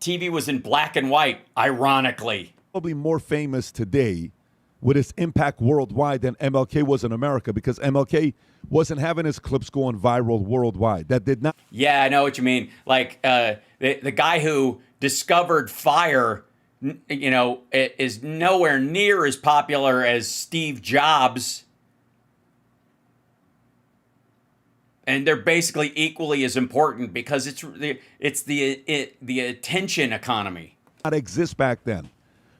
TV was in black and white, ironically. Probably more famous today with its impact worldwide than MLK was in America, because MLK wasn't having his clips going viral worldwide. That did not. Yeah, I know what you mean. Like the guy who discovered fire, is nowhere near as popular as Steve Jobs. And they're basically equally as important because it's the attention economy. Not exist back then.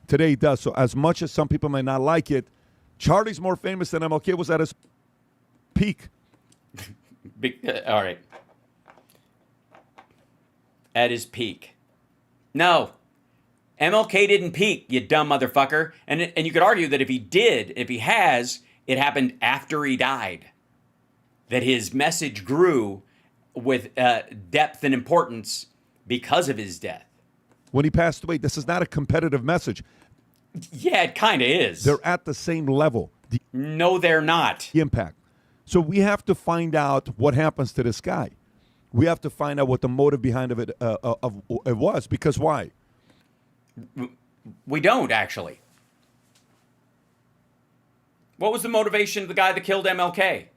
Today it does. So as much as some people may not like it, Charlie's more famous than MLK was at his peak. All right. At his peak. No. MLK didn't peak, you dumb motherfucker. And you could argue that if he has, it happened after he died. That his message grew with depth and importance because of his death. When he passed away, this is not a competitive message. Yeah, it kind of is. They're at the same level. No, they're not. The impact. So we have to find out what happens to this guy. We have to find out what the motive behind it was. Because why? We don't, actually. What was the motivation of the guy that killed MLK?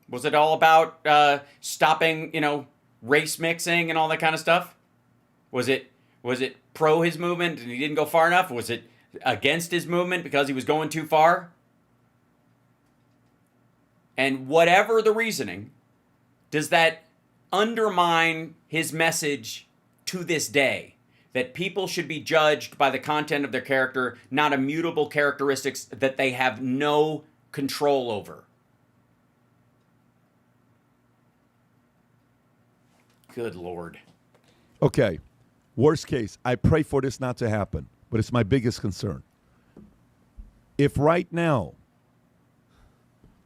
Was it all about stopping, race mixing and all that kind of stuff? Was it pro his movement and he didn't go far enough? Was it against his movement because he was going too far? And whatever the reasoning, does that undermine his message to this day? That people should be judged by the content of their character, not immutable characteristics that they have no control over. Good Lord. Okay. Worst case, I pray for this not to happen, but it's my biggest concern. If right now,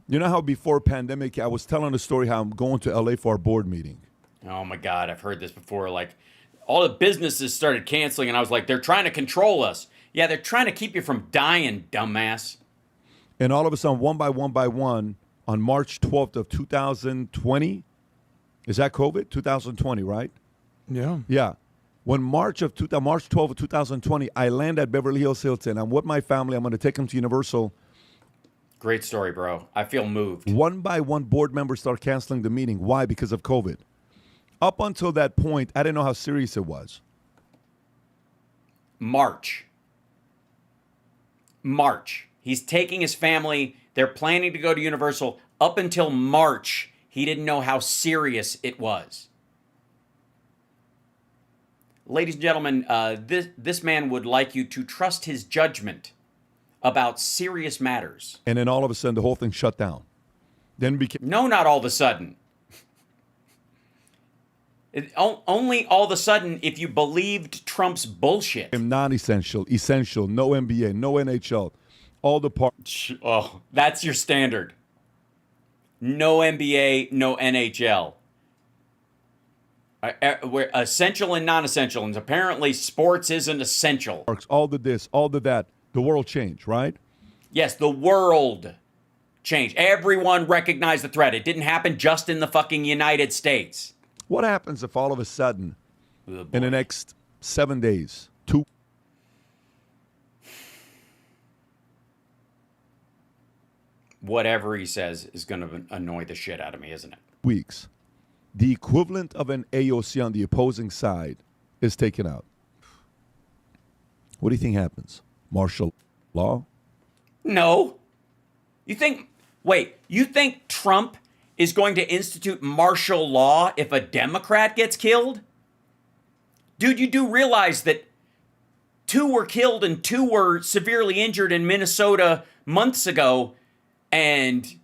you know how before pandemic, I was telling a story how I'm going to LA for our board meeting. Oh my God, I've heard this before. Like, all the businesses started canceling, and I was like, they're trying to control us. Yeah, they're trying to keep you from dying, dumbass. And all of a sudden, one by one, on March 12th of 2020, is that COVID? 2020, right? Yeah. Yeah. When March 12th of 2020, I land at Beverly Hills Hilton. I'm with my family. I'm going to take them to Universal. Great story, bro. I feel moved. One by one, board members start canceling the meeting. Why? Because of COVID. Up until that point, I didn't know how serious it was. March. He's taking his family. They're planning to go to Universal. Up until March, he didn't know how serious it was. Ladies and gentlemen, this man would like you to trust his judgment about serious matters. And then all of a sudden, the whole thing shut down. Then became No, not all of a sudden. Only all of a sudden if you believed Trump's bullshit. non-essential, essential, no NBA, no NHL, all the parts. Oh, that's your standard. No NBA, no NHL. We're essential and non-essential, and apparently sports isn't essential. All the this, all the that. The world changed, right? Yes, the world changed. Everyone recognized the threat. It didn't happen just in the fucking United States. What happens if all of a sudden, in the next 7 days, 2 Whatever he says is going to annoy the shit out of me, isn't it? weeks, the equivalent of an AOC on the opposing side is taken out? What do you think happens? Martial law? No. You think Trump is going to institute martial law if a Democrat gets killed? Dude, you do realize that 2 were killed and 2 were severely injured in Minnesota months ago, and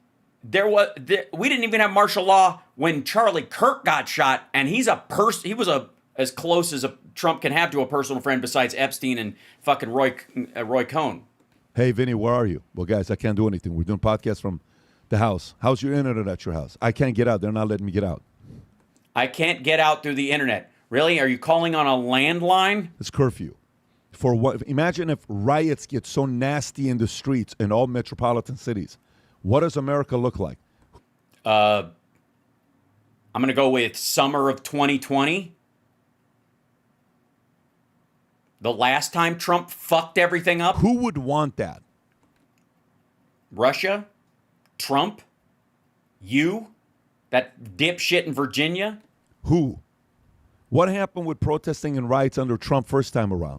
we didn't even have martial law when Charlie Kirk got shot, and he was as close as Trump can have to a personal friend besides Epstein and fucking Roy Cohn. Hey, Vinny, where are you? Well, guys, I can't do anything. We're doing podcasts from the house. How's your internet at your house? I can't get out. They're not letting me get out. I can't get out through the internet. Really? Are you calling on a landline? It's curfew. For what? Imagine if riots get so nasty in the streets in all metropolitan cities. What does America look like? I'm going to go with summer of 2020. The last time Trump fucked everything up. Who would want that? Russia? Trump? You? That dipshit in Virginia? Who? What happened with protesting and riots under Trump first time around?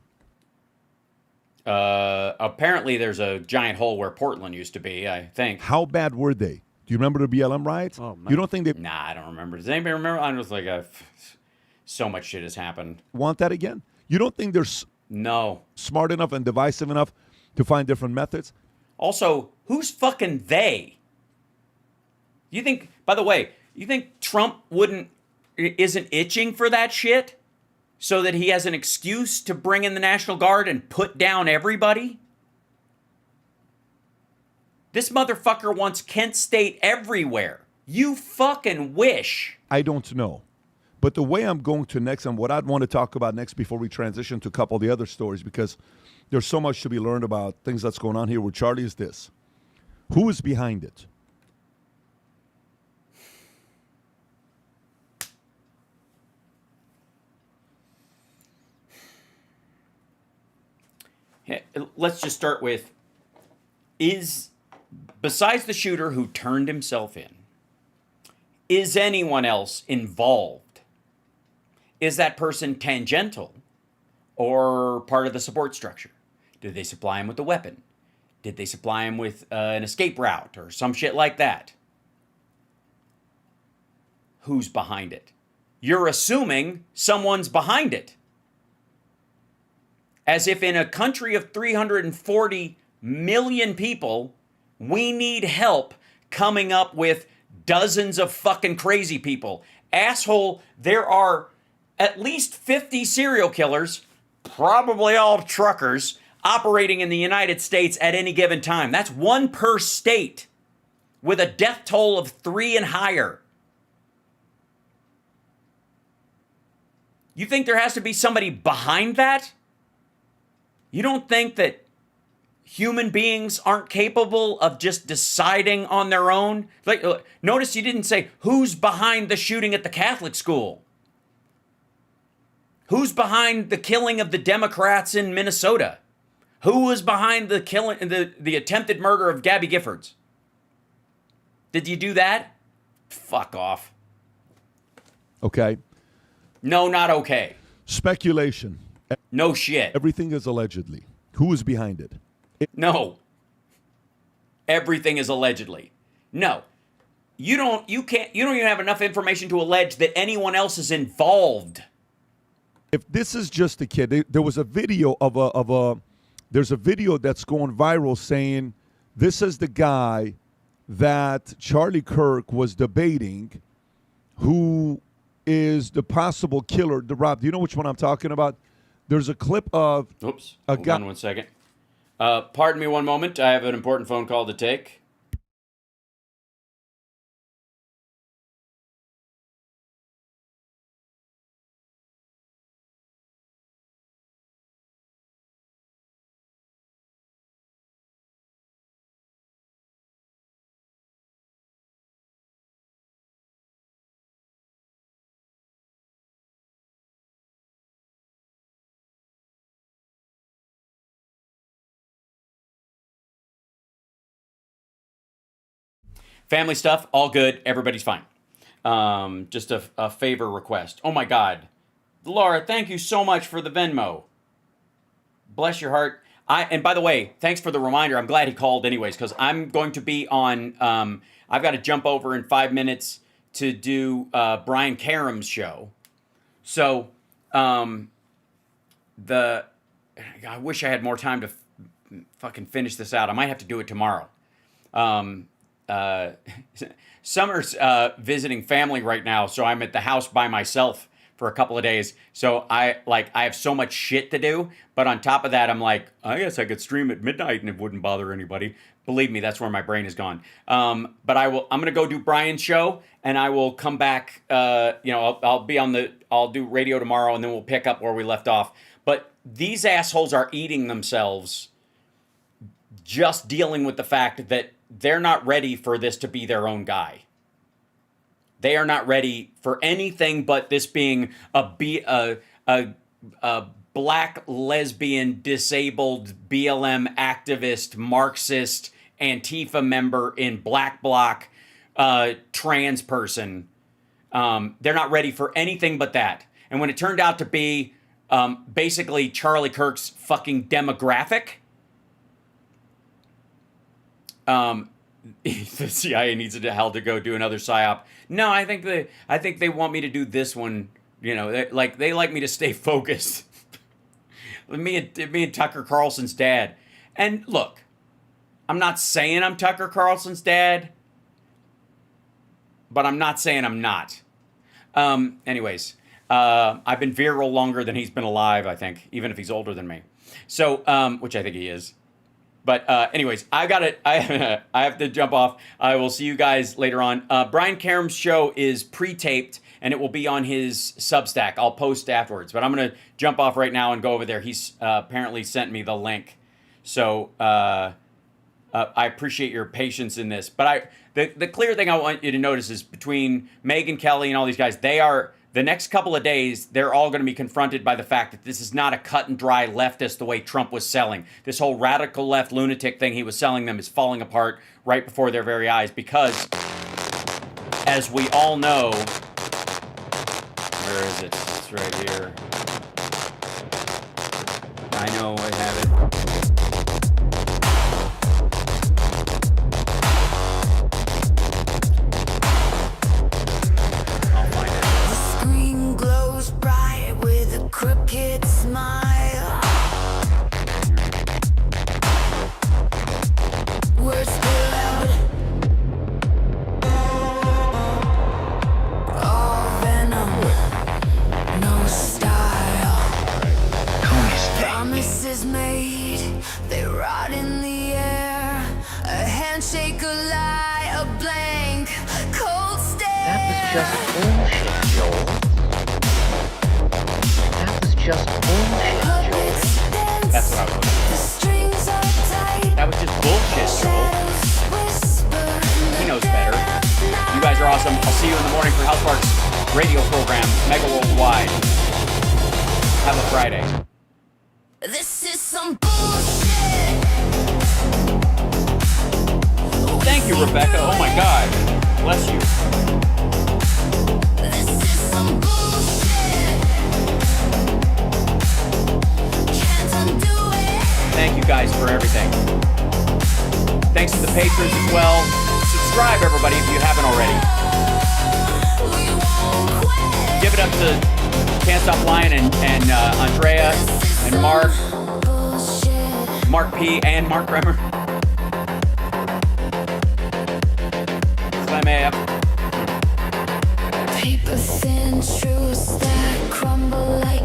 Apparently there's a giant hole where Portland used to be, I think. How bad were they? Do you remember the BLM riots? Oh, man. You don't think they Nah, I don't remember. Does anybody remember? I'm just like, so much shit has happened. want that again? You don't think they're No. smart enough and divisive enough to find different methods? Also, who's fucking they? By the way, you think Trump isn't itching for that shit so that he has an excuse to bring in the National Guard and put down everybody? This motherfucker wants Kent State everywhere. You fucking wish. I don't know. But the way I'm going to next and what I'd want to talk about next before we transition to a couple of the other stories, because there's so much to be learned about things that's going on here with Charlie is this. Who is behind it? Let's just start with, besides the shooter who turned himself in, is anyone else involved? Is that person tangential or part of the support structure? Did they supply him with a weapon? Did they supply him with an escape route or some shit like that? Who's behind it? You're assuming someone's behind it. As if in a country of 340 million people, we need help coming up with dozens of fucking crazy people. Asshole, there are at least 50 serial killers, probably all truckers, operating in the United States at any given time. That's one per state with a death toll of 3 and higher. You think there has to be somebody behind that? You don't think that human beings aren't capable of just deciding on their own? Like, notice you didn't say who's behind the shooting at the Catholic school. Who's behind the killing of the Democrats in Minnesota? Who was behind the killing, the attempted murder of Gabby Giffords? Did you do that? Fuck off. Okay. No, not okay. Speculation. No shit. Everything is allegedly. Who is behind it? No. Everything is allegedly. No. You don't even have enough information to allege that anyone else is involved. If this is just a kid, there was a video there's a video that's going viral saying this is the guy that Charlie Kirk was debating who is the possible killer. Rob, do you know which one I'm talking about? There's a clip of Oops. a Hold guy. on one second. Pardon me one moment. I have an important phone call to take. Family stuff, all good. Everybody's fine. Just a favor request. Oh my God. Laura, thank you so much for the Venmo. Bless your heart. And by the way, thanks for the reminder. I'm glad he called anyways, because I'm going to be on, I've got to jump over in 5 minutes to do Brian Karem's show. So, I wish I had more time to fucking finish this out. I might have to do it tomorrow. Summer's visiting family right now, so I'm at the house by myself for a couple of days. So I have so much shit to do, but on top of that, I'm like, I guess I could stream at midnight and it wouldn't bother anybody. Believe me, that's where my brain is gone. But I'm gonna go do Brian's show, and I will come back. I'll do radio tomorrow, and then we'll pick up where we left off. But these assholes are eating themselves just dealing with the fact that they're not ready for this to be their own guy. They are not ready for anything but this being a black, lesbian, disabled, BLM activist, Marxist, Antifa member in black bloc, trans person. They're not ready for anything but that. And when it turned out to be basically Charlie Kirk's fucking demographic, the CIA needs to go do another psyop. No, I think they want me to do this one. You know, they like me to stay focused. me and Tucker Carlson's dad. And look, I'm not saying I'm Tucker Carlson's dad, but I'm not saying I'm not. Anyways, I've been viral longer than he's been alive, I think, even if he's older than me. So, which I think he is. But anyways, I have to jump off. I will see you guys later on. Brian Karem's show is pre-taped, and it will be on his Substack. I'll post afterwards, but I'm going to jump off right now and go over there. He's apparently sent me the link. So I appreciate your patience in this. But the clear thing I want you to notice is between Megyn Kelly and all these guys, the next couple of days, they're all going to be confronted by the fact that this is not a cut and dry leftist the way Trump was selling. This whole radical left lunatic thing he was selling them is falling apart right before their very eyes because, as we all know, where is it? It's right here. I know I have it. Crooked smile. Words spill out. All venom, no style. Promises made, they rot in the air. A handshake, a lie, a blank, cold stare. That was just bullshit, Joel. Just bullshit, Joel. That's what I was looking for. That was just bullshit, Joel. He knows better. You guys are awesome. I'll see you in the morning for House Park's radio program, Megaworldwide. Have a Friday. This is some bullshit. Thank you, Rebecca. Oh my God. Bless you. This is some bullshit. Thank you guys for everything. Thanks to the patrons as well. Subscribe, everybody, if you haven't already. Give it up to Can't Stop Lying and Andrea and Mark P. and Mark Bremer. Slam AF. Paper thin truths that crumble like